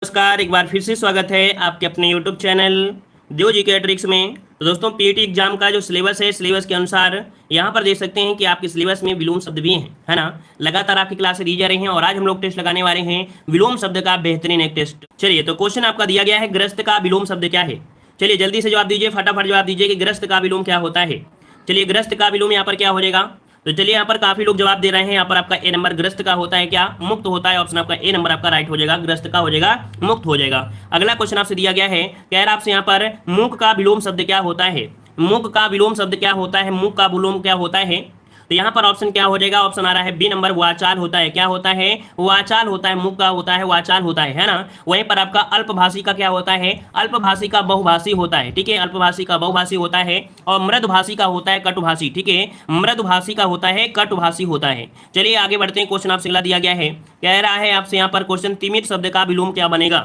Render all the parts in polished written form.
नमस्कार, एक बार फिर से स्वागत है आपके अपने YouTube चैनल देव जी के ट्रिक्स में। तो दोस्तों, पीटी एग्जाम का जो सिलेबस है, सिलेबस के अनुसार यहाँ पर देख सकते हैं कि आपके सिलेबस में विलोम शब्द भी हैं, है ना। लगातार आपकी क्लासें दी जा रही हैं और आज हम लोग टेस्ट लगाने वाले हैं विलोम शब्द का बेहतरीन एक टेस्ट। चलिए, तो क्वेश्चन आपका दिया गया है, ग्रस्त का विलोम शब्द क्या है। चलिए जल्दी से जवाब दीजिए, फटाफट जवाब दीजिए कि ग्रस्त का विलोम क्या होता है। चलिए, ग्रस्त का विलोम यहाँ पर क्या हो जाएगा। तो चलिए, यहाँ पर काफी लोग जवाब दे रहे हैं। यहाँ पर आपका ए नंबर ग्रस्त का होता है क्या, मुक्त होता है। ऑप्शन आपका ए नंबर आपका राइट हो जाएगा, ग्रस्त का हो जाएगा, मुक्त हो जाएगा। अगला क्वेश्चन आपसे दिया गया है, कह रहा है आपसे यहाँ पर मूक का विलोम शब्द क्या होता है। मूक का विलोम शब्द क्या होता है, मूक का विलोम क्या होता है। तो यहाँ पर ऑप्शन क्या हो जाएगा, ऑप्शन आ रहा है बी नंबर, वाचाल होता है। क्या होता है, वाचाल होता है। मुख का होता है, वाचाल होता है ना। वहीं पर आपका अल्पभाषी का क्या होता है, अल्पभाषी का बहुभाषी होता है। ठीक है, अल्पभाषी का बहुभाषी होता है। और मृदभाषी का होता है कटुभाषी। ठीक है, मृदभाषी का होता है, कटुभाषी होता है। चलिए आगे बढ़ते हैं। क्वेश्चन आपसे अगला दिया गया है, कह रहा है आपसे यहाँ पर क्वेश्चन, तिमिर शब्द का विलोम क्या बनेगा।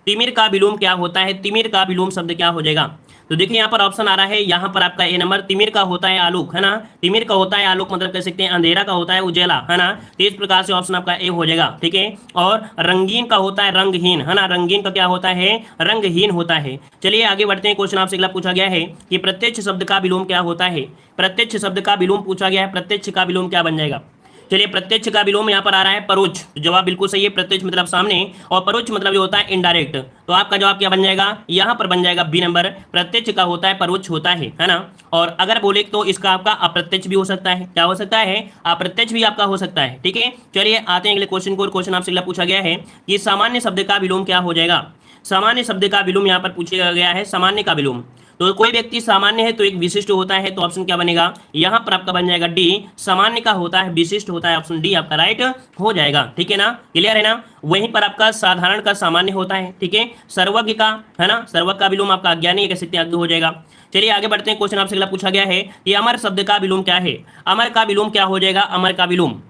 तिमिर का विलोम क्या होता है, तिमिर का विलोम शब्द क्या हो जाएगा। तो देखिए यहाँ पर ऑप्शन आ रहा है, यहाँ पर आपका ए नंबर, तिमिर का होता है आलोक, है ना। तिमिर का होता है आलोक, मतलब कह सकते हैं अंधेरा का होता है उजेला, है ना। तो इस प्रकार से ऑप्शन आपका ए हो जाएगा। ठीक है, और रंगीन का होता है रंगहीन, है ना। रंगीन का क्या होता है, रंगहीन होता है। चलिए आगे बढ़ते हैं। क्वेश्चन आपसे अगला पूछा गया है कि प्रत्यक्ष शब्द का विलोम क्या होता है। प्रत्यक्ष शब्द का विलोम पूछा गया है, प्रत्यक्ष का विलोम क्या बन जाएगा। चलिए, प्रत्यक्ष का विलोम यहाँ पर आ रहा है परोक्ष। तो जवाब बिल्कुल सही है, प्रत्यक्ष मतलब सामने और परोक्ष मतलब जो होता है इनडायरेक्ट। तो आपका जवाब क्या बन जाएगा, यहाँ पर बन जाएगा बी नंबर, प्रत्यक्ष का होता है परोक्ष होता है ना। और अगर बोले तो इसका आपका अप्रत्यक्ष भी हो सकता है। क्या हो सकता है, अप्रत्यक्ष भी आपका हो सकता है। ठीक है, चलिए आते हैं अगले क्वेश्चन को। क्वेश्चन आपसे अगला पूछा गया है कि सामान्य शब्द का विलोम क्या हो जाएगा। सामान्य शब्द का विलोम यहाँ पर पूछा गया है, सामान्य का विलोम। तो कोई व्यक्ति सामान्य है तो एक विशिष्ट होता है। तो ऑप्शन क्या बनेगा, यहाँ पर आपका बन जाएगा डी, सामान्य का होता है विशिष्ट होता है। ऑप्शन डी आपका राइट हो जाएगा। ठीक है ना, क्लियर है ना। वहीं पर आपका साधारण का सामान्य होता है। ठीक है, सर्वज्ञ का, है ना, सर्वज्ञ का विलोम आपका अज्ञानी कह सकते हैं, अज्ञ हो जाएगा। चलिए आगे बढ़ते हैं। क्वेश्चन आपसे अगला पूछा गया है कि अमर शब्द का विलोम क्या है। अमर का विलोम क्या हो जाएगा, अमर का विलोम।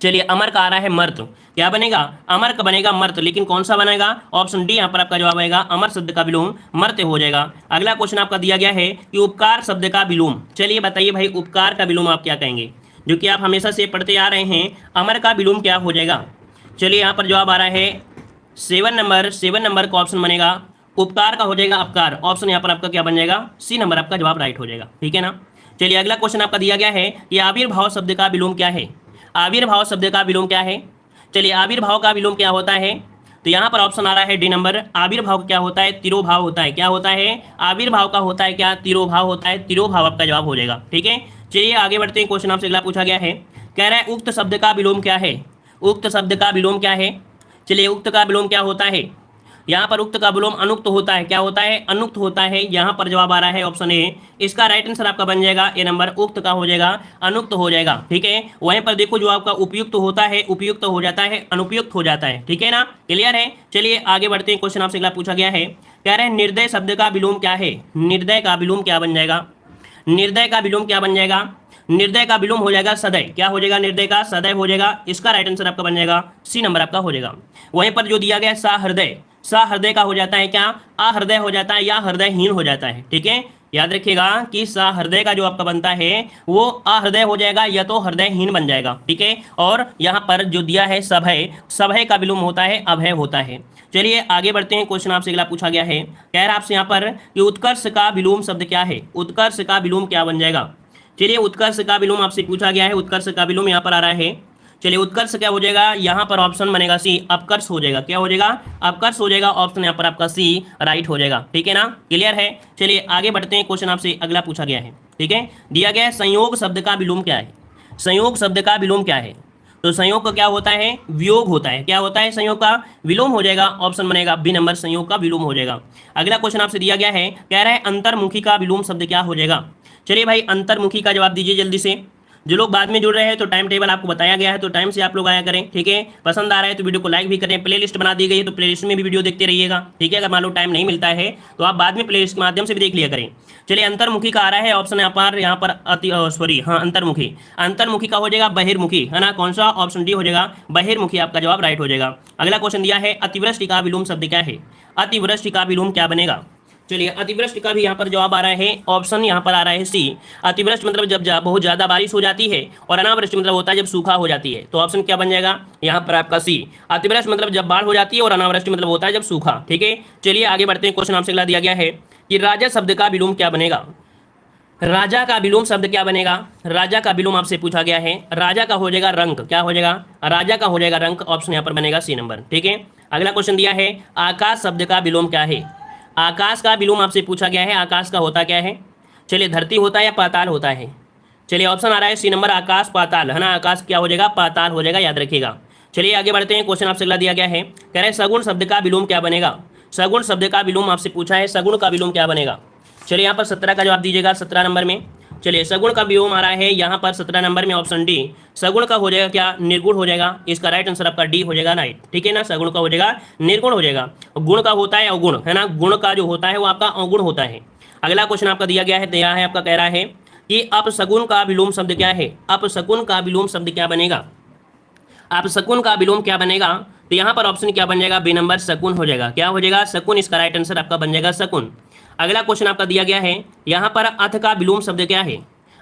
चलिए, अमर का आ रहा है मर्त, क्या बनेगा, अमर का बनेगा मर्त, लेकिन कौन सा बनेगा, ऑप्शन डी यहाँ पर आपका जवाब आएगा, अमर शब्द का विलोम मर्त हो जाएगा। अगला क्वेश्चन आपका दिया गया है कि उपकार शब्द का विलोम। चलिए बताइए भाई, उपकार का विलोम आप क्या कहेंगे, जो कि आप हमेशा से पढ़ते आ रहे हैं। अमर का विलोम क्या हो जाएगा। चलिए यहाँ पर जवाब आ रहा है 7 नंबर, 7 नंबर का ऑप्शन बनेगा, उपकार का हो जाएगा अपकार। ऑप्शन यहाँ पर आपका क्या बन जाएगा, सी नंबर आपका जवाब राइट हो जाएगा। ठीक है ना। चलिए अगला क्वेश्चन आपका दिया गया है कि आविर्भाव शब्द का विलोम क्या है। आविर्भाव शब्द का विलोम क्या है। चलिए, आविर्भाव का विलोम क्या होता है। तो यहाँ पर ऑप्शन आ रहा है डी नंबर, आविर्भाव क्या होता है, तिरोभाव होता है। क्या होता है, आविर्भाव का होता है क्या, तिरोभाव होता है। तिरोभाव आपका जवाब हो जाएगा। ठीक है, चलिए आगे बढ़ते हैं। क्वेश्चन आपसे अगला पूछा गया है, कह रहा है उक्त शब्द का विलोम क्या है। उक्त शब्द का विलोम क्या है। चलिए, उक्त का विलोम क्या होता है। यहाँ पर उक्त का विलोम अनुक्त होता है। क्या होता है, अनुक्त होता है। यहाँ पर जवाब आ रहा है ऑप्शन ए, इसका राइट आंसर आपका बन जाएगा ए नंबर, उक्त का हो जाएगा, अनुक्त हो जाएगा। ठीक है, वहीं पर देखो जो आपका उपयुक्त होता है, उपयुक्त हो जाता है, अनुपयुक्त हो जाता है। ठीक है ना, क्लियर है। चलिए आगे बढ़ते हैं। क्वेश्चन आपसे अगला पूछा गया है, कह रहे हैं निर्दय शब्द का विलोम क्या है। निर्दय का विलोम क्या बन जाएगा। निर्दय का विलोम क्या बन जाएगा, निर्दय का विलोम हो जाएगा सदय। क्या हो जाएगा, निर्दय का सदय हो जाएगा। इसका राइट आंसर आपका बन जाएगा सी नंबर आपका हो जाएगा। वहीं पर जो दिया गया है सहृदय, सहृदय का हो जाता है क्या, आहृदय हो जाता है या हृदयहीन हो जाता है। ठीक है, याद रखिएगा कि सहृदय का जो आपका बनता है वो आहृदय हो जाएगा या तो हृदयहीन बन जाएगा। ठीक है, और यहाँ पर जो दिया है सभय, सभय का विलोम होता है अभय होता है। चलिए आगे बढ़ते हैं। क्वेश्चन आपसे अगला पूछा गया है, कह रहा है आपसे यहाँ पर कि उत्कर्ष का विलोम शब्द क्या है। उत्कर्ष का विलोम क्या बन जाएगा। चलिए, उत्कर्ष का विलोम आपसे पूछा गया है, उत्कर्ष का विलोम यहाँ पर आ रहा है। चलिए, उत्कर्ष क्या हो जाएगा, यहाँ पर ऑप्शन बनेगा सी, अपकर्ष हो जाएगा। क्या हो जाएगा, अपकर्ष हो जाएगा। ऑप्शन यहाँ पर आपका सी राइट हो जाएगा। ठीक है ना, क्लियर है। चलिए आगे बढ़ते हैं। क्वेश्चन आपसे अगला पूछा गया है, ठीक है, दिया गया है संयोग शब्द का विलोम क्या है। संयोग शब्द का विलोम क्या है। तो संयोग का क्या होता है, वियोग होता है। क्या होता है, संयोग का विलोम हो जाएगा। ऑप्शन बनेगा बी नंबर, संयोग का विलोम हो जाएगा। अगला क्वेश्चन आपसे दिया गया है, कह रहा है अंतर्मुखी का विलोम शब्द क्या हो जाएगा। चलिए भाई, अंतर्मुखी का जवाब दीजिए जल्दी से। जो लोग बाद में जुड़ रहे हैं तो टाइम टेबल आपको बताया गया है, तो टाइम से आप लोग आया करें। ठीक है, पसंद आ रहा है तो वीडियो को लाइक भी करें। प्लेलिस्ट बना दी गई है तो प्लेलिस्ट में भी वीडियो देखते रहिएगा। ठीक है, अगर मान लो टाइम नहीं मिलता है तो आप बाद में प्लेलिस्ट के माध्यम से भी देख लिया करें। चलिए, अंतर्मुखी का आ रहा है ऑप्शन यहाँ पर अंतर्मुखी, अंतर्मुखी का हो जाएगा बहिर्मुखी, है ना। कौन सा, ऑप्शन डी हो जाएगा बहिर्मुखी, आपका जवाब राइट हो जाएगा। अगला क्वेश्चन दिया है अतिवृष्टि का विलोम शब्द क्या है। अतिवृष्टि का विलोम क्या बनेगा। चलिए अतिवृष्टि का भी यहाँ पर जवाब आ रहा है, ऑप्शन यहाँ पर आ रहा है सी। अतिवृष्टि मतलब जब बहुत ज्यादा बारिश हो जाती है, और अनावृष्टि मतलब होता है जब सूखा हो जाती है। तो ऑप्शन क्या बन जाएगा यहाँ पर आपका सी। अतिवृष्टि मतलब जब बाढ़ हो जाती है, और अनावृष्टि मतलब होता है जब सूखा। ठीक है, चलिए आगे बढ़ते हैं। क्वेश्चन आपसे अगला दिया गया है कि राजा शब्द का विलोम क्या बनेगा। राजा का विलोम शब्द क्या बनेगा। राजा का विलोम आपसे पूछा गया है। राजा का हो जाएगा रंक, क्या हो जाएगा, राजा का हो जाएगा रंक। ऑप्शन यहाँ पर बनेगा सी नंबर। ठीक है, अगला क्वेश्चन दिया है आकाश शब्द का विलोम क्या है। आकाश का विलोम आपसे पूछा गया है। आकाश का होता क्या है। चलिए धरती होता है या पाताल होता है। चलिए ऑप्शन आ रहा है सी नंबर, आकाश पाताल, है ना। आकाश क्या हो जाएगा, पाताल हो जाएगा, याद रखिएगा। चलिए आगे बढ़ते हैं। क्वेश्चन आपसे अगला दिया गया है, कह रहे हैं सगुण शब्द का विलोम क्या बनेगा। सगुण शब्द का विलोम आपसे पूछा है, सगुण का विलोम क्या बनेगा। चलिए यहाँ पर 17 का जवाब दीजिएगा, 17 नंबर में। चलिए सगुण का विलोम आ रहा है यहाँ पर 17 नंबर में, ऑप्शन डी। सगुण का हो जाएगा क्या, निर्गुण हो जाएगा। इसका राइट आंसर आपका डी हो जाएगा, राइट। ठीक है ना, सगुण का हो जाएगा निर्गुण हो जाएगा। गुण का होता है अवगुण, है ना। गुण का जो होता है वो आपका अवगुण होता है। अगला क्वेश्चन आपका दिया गया है, आपका कह रहा है कि अपशगुन का विलोम शब्द क्या है। अपशगुन का विलोम शब्द क्या बनेगा। अपशकुन का विलोम क्या बनेगा। तो यहाँ पर ऑप्शन क्या बन जाएगा, बी नंबर, शकुन हो जाएगा। क्या हो जाएगा, शकुन। इसका राइट आंसर आपका बन जाएगा शकुन। अगला क्वेश्चन आपका दिया गया है, यहाँ पर अथ का विलोम शब्द क्या है।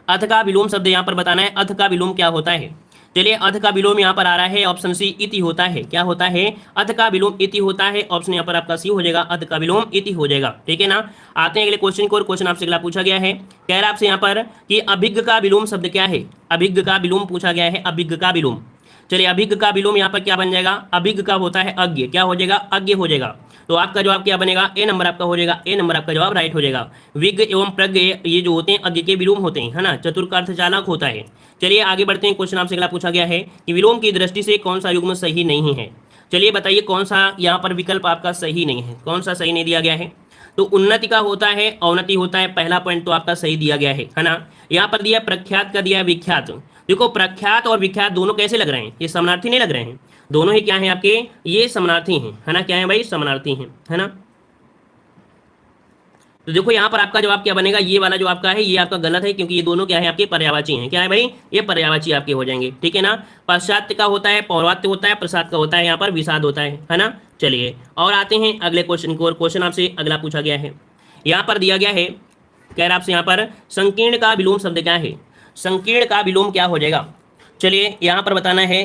अथ का विलोम शब्द यहाँ पर बताना है, अथ का विलोम क्या होता है। चलिए अथ का विलोम यहाँ पर आ रहा है, ऑप्शन सी, इति होता है। क्या होता है, अथ का विलोम इति होता है। ऑप्शन यहाँ पर आपका सी हो जाएगा, अथ का विलोम इति हो जाएगा। ठीक है ना, आते हैं अगले क्वेश्चन को। क्वेश्चन आपसे अगला पूछा गया है, कह रहा है आपसे यहाँ पर कि अभिज्ञ का विलोम शब्द क्या है। अभिज्ञ का विलोम पूछा गया है, अभिज्ञ का विलोम। चलिए अभिज्ञ का विलोम यहाँ पर क्या बन जाएगा, अभिज्ञ का होता है अज्ञ। क्या हो जाएगा, अज्ञ हो जाएगा। तो आपका जवाब क्या बनेगा, ए नंबर आपका हो जाएगा। ए नंबर आपका जवाब राइट हो जाएगा। विज्ञ एवं प्रज्ञ ये जो होते हैं अज्ञ के विलोम होते हैं, है ना। चतुर का अर्थ चालाक होता है। चलिए आगे बढ़ते हैं। क्वेश्चन आपसे अगला पूछा गया है कि विलोम की दृष्टि से कौन सा युग्म सही नहीं है। चलिए बताइए कौन सा यहाँ पर विकल्प आपका सही नहीं है, कौन सा सही नहीं दिया गया है। तो उन्नति का होता है, अवनति होता है। पहला पॉइंट तो आपका सही दिया गया है ना। यहाँ पर दिया प्रख्यात का दिया है विख्यात। देखो प्रख्यात और विख्यात दोनों कैसे लग रहे हैं, ये समानार्थी नहीं लग रहे हैं। दोनों ही क्या हैं आपके, ये समानार्थी हैं, है ना। क्या है भाई, समानार्थी हैं, है ना। तो देखो यहाँ पर आपका जवाब क्या बनेगा, ये वाला जो आपका है ये आपका गलत है, क्योंकि ये दोनों क्या है आपके पर्यायवाची हैं। क्या है भाई, ये पर्यायवाची आपके हो जाएंगे। ठीक है ना। पश्चात का होता है पौर्वात्य होता है, प्रसाद का होता है यहाँ पर विषाद होता है ना। चलिए और आते हैं अगले क्वेश्चन को। और क्वेश्चन आपसे अगला पूछा गया है, यहाँ पर दिया गया है, कह रहा आपसे यहाँ पर संकीर्ण का विलोम शब्द क्या है। संकीर्ण का विलोम क्या हो जाएगा। चलिए यहाँ पर बताना है,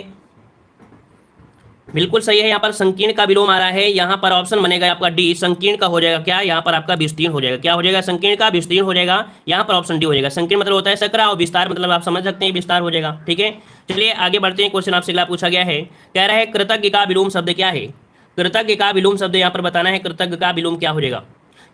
बिल्कुल सही है। यहाँ पर संकीर्ण का विलोम आ रहा है, यहाँ पर ऑप्शन बनेगा आपका डी। संकीर्ण का हो जाएगा क्या, यहाँ पर आपका विस्तीर्ण हो जाएगा। क्या हो जाएगा, संकीर्ण का विस्तीर्ण हो जाएगा। यहाँ पर ऑप्शन डी हो जाएगा। संकीर्ण मतलब होता है सकरा, और विस्तार मतलब आप समझ सकते हैं विस्तार हो जाएगा। ठीक है, चलिए आगे बढ़ते हैं। क्वेश्चन आपसे अगला पूछा गया है, कह रहा है कृतज्ञ का विलोम शब्द क्या है। कृतज्ञ का विलोम शब्द यहाँ पर बताना है, कृतज्ञ का विलोम क्या हो जाएगा।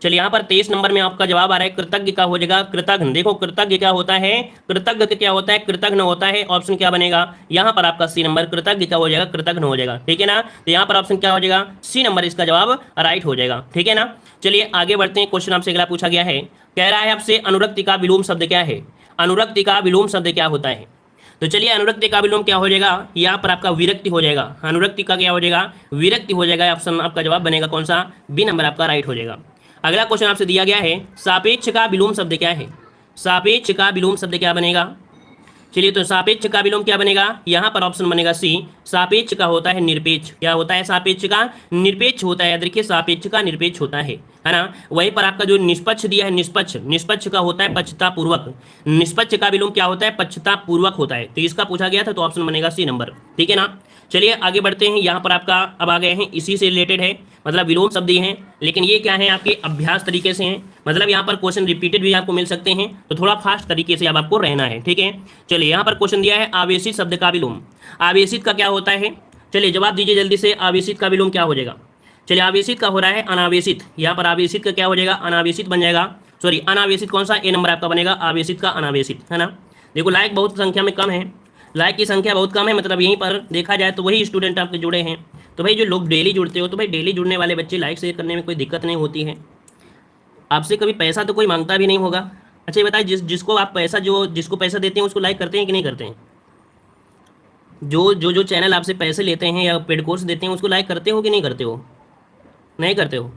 चलिए यहाँ पर 23 नंबर में आपका जवाब आ रहा है, कृतज्ञ का हो जाएगा कृतघ्न। देखो कृतज्ञ क्या होता है, कृतज्ञ क्या होता है, कृतघ्न होता है। ऑप्शन क्या बनेगा यहाँ पर आपका सी नंबर, कृतज्ञ क्या हो जाएगा, कृतघ्न हो जाएगा। ठीक है ना, तो यहाँ पर ऑप्शन क्या हो जाएगा, सी नंबर इसका जवाब राइट हो जाएगा। ठीक है ना, चलिए आगे बढ़ते हैं। क्वेश्चन आपसे अगला पूछा गया है, कह रहा है आपसे अनुरक्ति का विलोम शब्द क्या है। अनुरक्ति का विलोम शब्द क्या होता है। तो चलिए अनुरक्ति का विलोम क्या हो जाएगा, यहाँ पर आपका विरक्ति हो जाएगा। अनुरक्ति का क्या हो जाएगा, विरक्ति हो जाएगा। ऑप्शन आपका जवाब बनेगा कौन सा, बी नंबर आपका राइट हो जाएगा। अगला क्वेश्चन आपसे दिया गया है, सापेक्ष का विलोम शब्द क्या है। सापेक्ष का विलोम शब्द क्या बनेगा। चलिए तो सापेक्ष का विलोम क्या बनेगा, यहाँ पर ऑप्शन बनेगा सी। सापेक्ष का होता है निरपेक्ष। क्या होता है, सापेक्ष का निरपेक्ष होता है। देखिए सापेक्ष का निरपेक्ष होता है ना। वहीं पर आपका जो निष्पक्ष दिया है, निष्पक्ष, निष्पक्ष का होता है पक्षतापूर्वक। निष्पक्ष का विलोम क्या होता है, पक्षतापूर्वक होता है। तो इसका पूछा गया था, तो ऑप्शन बनेगा सी नंबर। ठीक है ना, चलिए आगे बढ़ते हैं। यहाँ पर आपका अब आ गए हैं, इसी से रिलेटेड है, मतलब विलोम शब्द ही हैं, लेकिन ये क्या है आपके अभ्यास तरीके से हैं। मतलब यहाँ पर क्वेश्चन रिपीटेड भी आपको मिल सकते हैं, तो थोड़ा फास्ट तरीके से अब आपको रहना है। ठीक है, चलिए यहाँ पर क्वेश्चन दिया है आवेशित शब्द का विलोम। आवेशित का क्या होता है, चलिए जवाब दीजिए जल्दी से। आवेशित का विलोम क्या हो जाएगा। चलिए आवेशित का हो रहा है अनावेशित। यहाँ पर आवेशित का क्या हो जाएगा, अनावेशित बन जाएगा। सॉरी अनावेशित कौन सा, ए नंबर आपका बनेगा आवेशित का अनावेशित, है ना। देखो लाइक बहुत संख्या में कम है, लाइक की संख्या बहुत कम है, मतलब यहीं पर देखा जाए तो वही स्टूडेंट आपके जुड़े हैं। तो भाई जो लोग डेली जुड़ते हो, तो भाई डेली जुड़ने वाले बच्चे लाइक शेयर करने में कोई दिक्कत नहीं होती है। आपसे कभी पैसा तो कोई मांगता भी नहीं होगा। अच्छा ये बताइए, जिसको आप पैसा, जिसको पैसा देते हैं उसको लाइक करते हैं कि नहीं करते हैं। जो चैनल आपसे पैसे लेते हैं या पेड कोर्स देते हैं उसको लाइक करते हो कि नहीं करते हो, नहीं करते हो।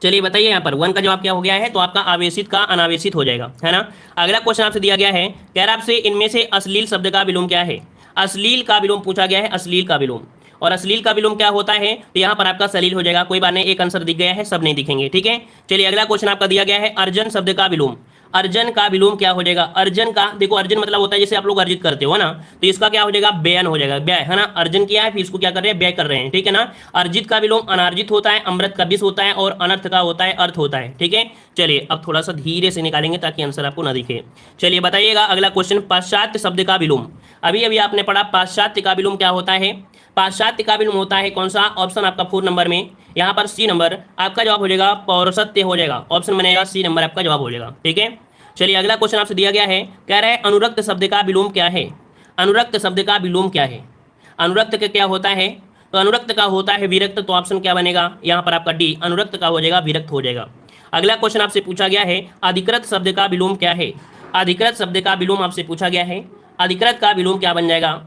चलिए बताइए यहाँ पर 1 का जवाब क्या हो गया है, तो आपका आवेशित का अनावेशित हो जाएगा, है ना। अगला क्वेश्चन आपसे दिया गया है, कह रहा आपसे इनमें से अश्लील शब्द का विलोम क्या है। अश्लील का विलोम पूछा गया है, अश्लील का विलोम। और अश्लील का विलोम क्या होता है, तो यहाँ पर आपका सलील हो जाएगा। कोई बात नहीं, एक आंसर दिख गया है, सब नहीं दिखेंगे, ठीक है। चलिए अगला क्वेश्चन आपका दिया गया है अर्जन शब्द का विलोम। अर्जन का विलोम क्या हो जाएगा, अर्जन का, देखो अर्जन मतलब होता है जैसे आप लोग अर्जित करते हो ना, तो इसका क्या हो जाएगा, व्ययन हो जाएगा, व्यय है ना, अर्जन किया है फिर इसको क्या कर रहे हैं, व्यय कर रहे हैं, ठीक है ना। अर्जित का विलोम अनार्जित होता है, अमृत का विष होता है, और अनर्थ का होता है अर्थ होता है, ठीक है। चलिए अब थोड़ा सा धीरे से निकालेंगे ताकि आंसर आपको ना दिखे। चलिए बताइएगा अगला क्वेश्चन, पाश्चात्य शब्द का विलोम। अभी अभी आपने पढ़ा पाश्चात्य का विलोम क्या होता है, पाश्चात्य का विलोम होता है कौन सा, ऑप्शन आपका 4 नंबर में, यहाँ पर सी नंबर आपका जवाब हो जाएगा, पौरुषत्य हो जाएगा, ऑप्शन बनेगा सी नंबर आपका जवाब हो जाएगा, ठीक है। चलिए अगला क्वेश्चन आपसे दिया गया है, कह रहा है अनुरक्त शब्द का विलोम क्या है। अनुरक्त शब्द का विलोम क्या है, अनुरक्त का क्या होता है, तो अनुरक्त का होता है विरक्त, तो ऑप्शन क्या बनेगा यहाँ पर आपका डी, अनुरक्त का हो जाएगा विरक्त हो जाएगा। अगला क्वेश्चन आपसे पूछा गया है अधिकृत शब्द का विलोम क्या है। अधिकृत शब्द का विलोम आपसे पूछा गया है, अधिकृत का विलोम क्या बन जाएगा।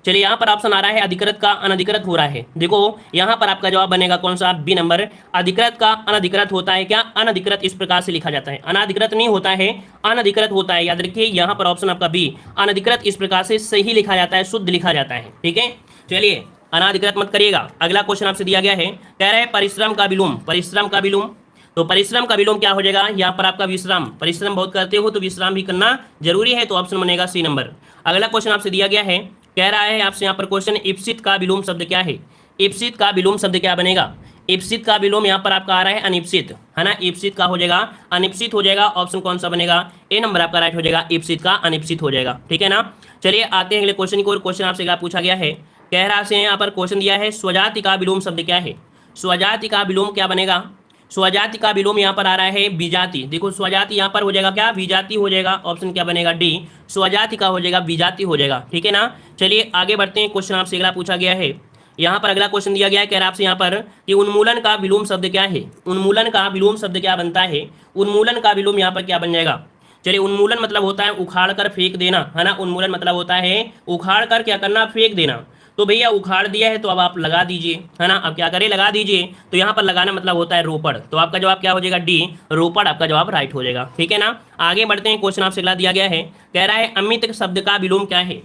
चलिए यहाँ पर ऑप्शन आ रहा है अधिकृत का अनधिकृत हो रहा है, देखो यहाँ पर आपका जवाब बनेगा कौन सा, बी नंबर। अधिकृत का अनधिकृत होता है क्या, अनधिकृत इस प्रकार से लिखा जाता है, अनाधिकृत नहीं होता है, अनधिकृत होता है, याद रखिए यहाँ पर ऑप्शन आपका बी, अनधिकृत इस प्रकार से सही लिखा जाता है, शुद्ध लिखा जाता है, ठीक है। चलिए अनाधिकृत मत करिएगा। अगला क्वेश्चन आपसे दिया गया है, कह रहा है परिश्रम का विलोम। परिश्रम का विलोम, तो परिश्रम का विलोम क्या हो जाएगा, यहाँ पर आपका विश्राम, परिश्रम बहुत करते हो तो विश्राम भी करना जरूरी है, तो ऑप्शन बनेगा सी नंबर। अगला क्वेश्चन आपसे दिया गया है, कह रहा है आपसे यहाँ पर क्वेश्चन, इप्सित का विलोम शब्द क्या है। इप्सित का विलोम शब्द क्या बनेगा, इप्सित का विलोम यहाँ पर आपका आ रहा है अनिप्सित, है ना, इप्सित का हो जाएगा अनिप्सित हो जाएगा, ऑप्शन कौन सा बनेगा, ए नंबर आपका राइट हो जाएगा, इप्सित का अनिप्सित हो जाएगा, ठीक है ना। चलिए आते हैं अगले क्वेश्चन को, और क्वेश्चन आपसे क्या पूछा गया है, कह रहा है यहाँ पर क्वेश्चन दिया है स्वजाति का विलोम शब्द क्या है। स्वजाति का विलोम क्या बनेगा, स्वजाति का विलोम यहाँ पर आ रहा है विजाति, देखो स्वजाति यहाँ पर हो जाएगा क्या, विजाति हो जाएगा, ऑप्शन क्या बनेगा डी, स्वजाति का हो जाएगा विजाति हो जाएगा, ठीक है ना। चलिए आगे बढ़ते हैं, क्वेश्चन आपसे अगला पूछा गया है, यहाँ पर अगला क्वेश्चन दिया गया है, कह रहा है आपसे यहाँ पर कि उन्मूलन का विलोम शब्द क्या है। उन्मूलन का विलोम शब्द क्या बनता है, उन्मूलन का विलोम यहाँ पर क्या बन जाएगा। चलिए उन्मूलन मतलब होता है उखाड़ कर फेंक देना, है ना, उन्मूलन मतलब होता है उखाड़ कर क्या करना, फेंक देना। तो भैया उखाड़ दिया है तो अब आप लगा दीजिए, है ना, अब क्या करें, लगा दीजिए। तो यहाँ पर लगाना मतलब होता है रोपड़, तो आपका जवाब क्या हो जाएगा, डी, रोपड़ आपका जवाब राइट हो जाएगा, ठीक है ना। आगे बढ़ते हैं, क्वेश्चन आपसे अगला दिया गया है, कह रहा है अमित शब्द का विलोम क्या है।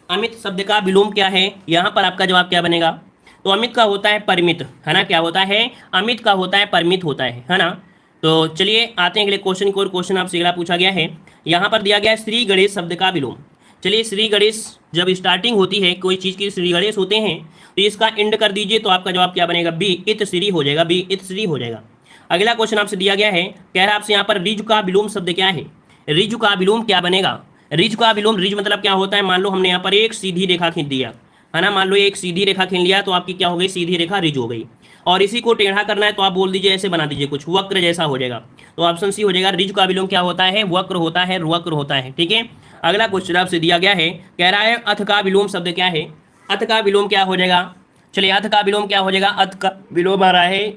अमित शब्द का विलोम क्या है, यहाँ पर आपका जवाब क्या बनेगा, तो अमित का होता है परिमित, है ना, क्या होता है, अमित का होता है परिमित होता है ना। तो चलिए आते हैं अगले क्वेश्चन को, और क्वेश्चन आपसे अगला पूछा गया है, यहाँ पर दिया गया है श्री गणेश शब्द का विलोम। चलिए श्री गणेश जब स्टार्टिंग होती है कोई चीज़ की, श्री गणेश होते हैं, तो इसका एंड कर दीजिए, तो आपका जवाब क्या बनेगा, बी, इत श्री हो जाएगा, बी, इत श्री हो जाएगा। अगला क्वेश्चन आपसे दिया गया है, कह रहा है आपसे यहाँ पर रिज का विलोम शब्द क्या है। रिज का विलोम क्या बनेगा, रिज का विलोम, रिज मतलब क्या होता है, मान लो हमने यहाँ पर एक सीधी रेखा खींच दिया, है ना, मान लो एक सीधी रेखा खींच लिया, तो आपकी क्या हो गई, सीधी रेखा रिज हो गई। और इसी को टेढ़ा करना है तो आप बोल दीजिए, ऐसे बना दीजिए, कुछ वक्र जैसा हो जाएगा, तो ऑप्शन सी हो जाएगा। रिज का विलोम क्या होता है, वक्र होता है, वक्र होता है, ठीक है। अगला क्वेश्चन आपसे दिया गया है, कह रहा है अथ का विलोम शब्द क्या है। अथ का विलोम क्या हो जाएगा, चलिए अथ का विलोम क्या हो जाएगा, अथ का विलोम आ रहा है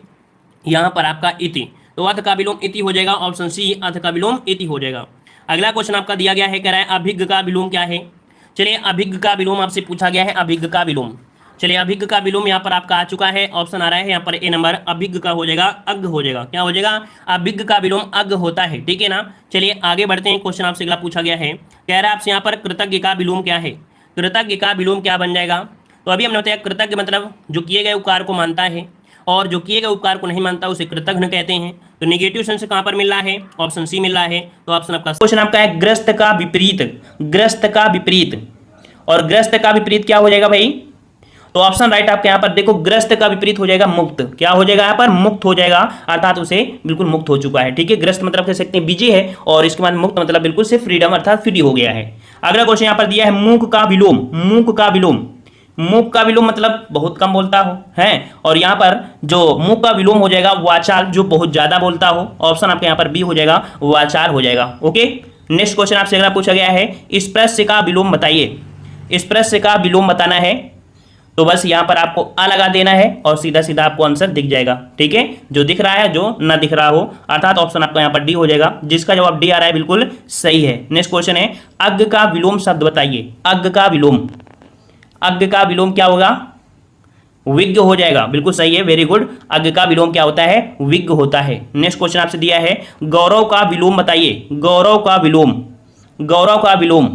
यहाँ पर आपका इति, तो अथ का विलोम इति हो जाएगा, ऑप्शन सी, अथ का विलोम इति हो जाएगा। अगला क्वेश्चन आपका दिया गया है, कह रहा है अभिज्ञ का विलोम क्या है। चलिए अभिज्ञ का विलोम आपसे पूछा गया है, अभिज्ञ का विलोम, चलिए अभिज्ञ का विलोम यहाँ पर आपका आ चुका है, ऑप्शन आ रहा है यहाँ पर ए नंबर, अभिज्ञ का हो जाएगा अज्ञ हो जाएगा, क्या हो जाएगा, अभिज्ञ का विलोम अज्ञ होता है, ठीक है ना। चलिए आगे बढ़ते हैं, क्वेश्चन आपसे अगला पूछा गया है, कह रहा है आपसे यहाँ पर कृतज्ञ का विलोम क्या है। कृतज्ञ का विलोम क्या बन जाएगा, तो अभी हमने बताया कृतज्ञ मतलब जो किए गए उपकार को मानता है, और जो किए गए उपकार को नहीं मानता उसे कृतघ्न कहते हैं। तो नेगेटिव सेंस कहाँ पर मिल रहा है, ऑप्शन सी मिल रहा है, तो ऑप्शन आपका क्वेश्चन आपका है ग्रस्त का विपरीत। ग्रस्त का विपरीत, और ग्रस्त का विपरीत क्या हो जाएगा भाई, तो ऑप्शन राइट आपके यहाँ पर देखो, ग्रस्त का विपरीत हो जाएगा मुक्त, क्या हो जाएगा यहाँ पर, मुक्त हो जाएगा, अर्थात उसे बिल्कुल मुक्त हो चुका है, ठीक है। ग्रस्त मतलब कह सकते हैं बिजी है, और इसके बाद मुक्त मतलब बिल्कुल से फ्रीडम अर्थात फ्री हो गया है। अगला क्वेश्चन यहाँ पर दिया है मूक का विलोम। मूक का विलोम, मूक का विलोम मतलब बहुत कम बोलता हो है, और यहाँ पर जो मूक का विलोम हो जाएगा वाचाल, जो बहुत ज्यादा बोलता हो, ऑप्शन आपके यहाँ पर बी हो जाएगा, वाचाल हो जाएगा, ओके। नेक्स्ट क्वेश्चन आपसे अगला पूछा गया है, स्पर्श का विलोम बताइए। स्पर्श का विलोम बताना है, तो बस यहाँ पर आपको आ लगा देना है और सीधा सीधा आपको आंसर दिख जाएगा, ठीक है। जो दिख रहा है, जो ना दिख रहा हो, अर्थात ऑप्शन आपका यहाँ पर डी हो जाएगा, जिसका जवाब डी आ रहा है बिल्कुल सही है। नेक्स्ट क्वेश्चन है, अज्ञ का विलोम शब्द बताइए। अज्ञ का विलोम, अज्ञ का विलोम क्या होगा, विज्ञ हो जाएगा, बिल्कुल सही है, वेरी गुड। अज्ञ का विलोम क्या होता है, विज्ञ होता है। नेक्स्ट क्वेश्चन आपसे दिया है, गौरव का विलोम बताइए। गौरव का विलोम, गौरव का विलोम,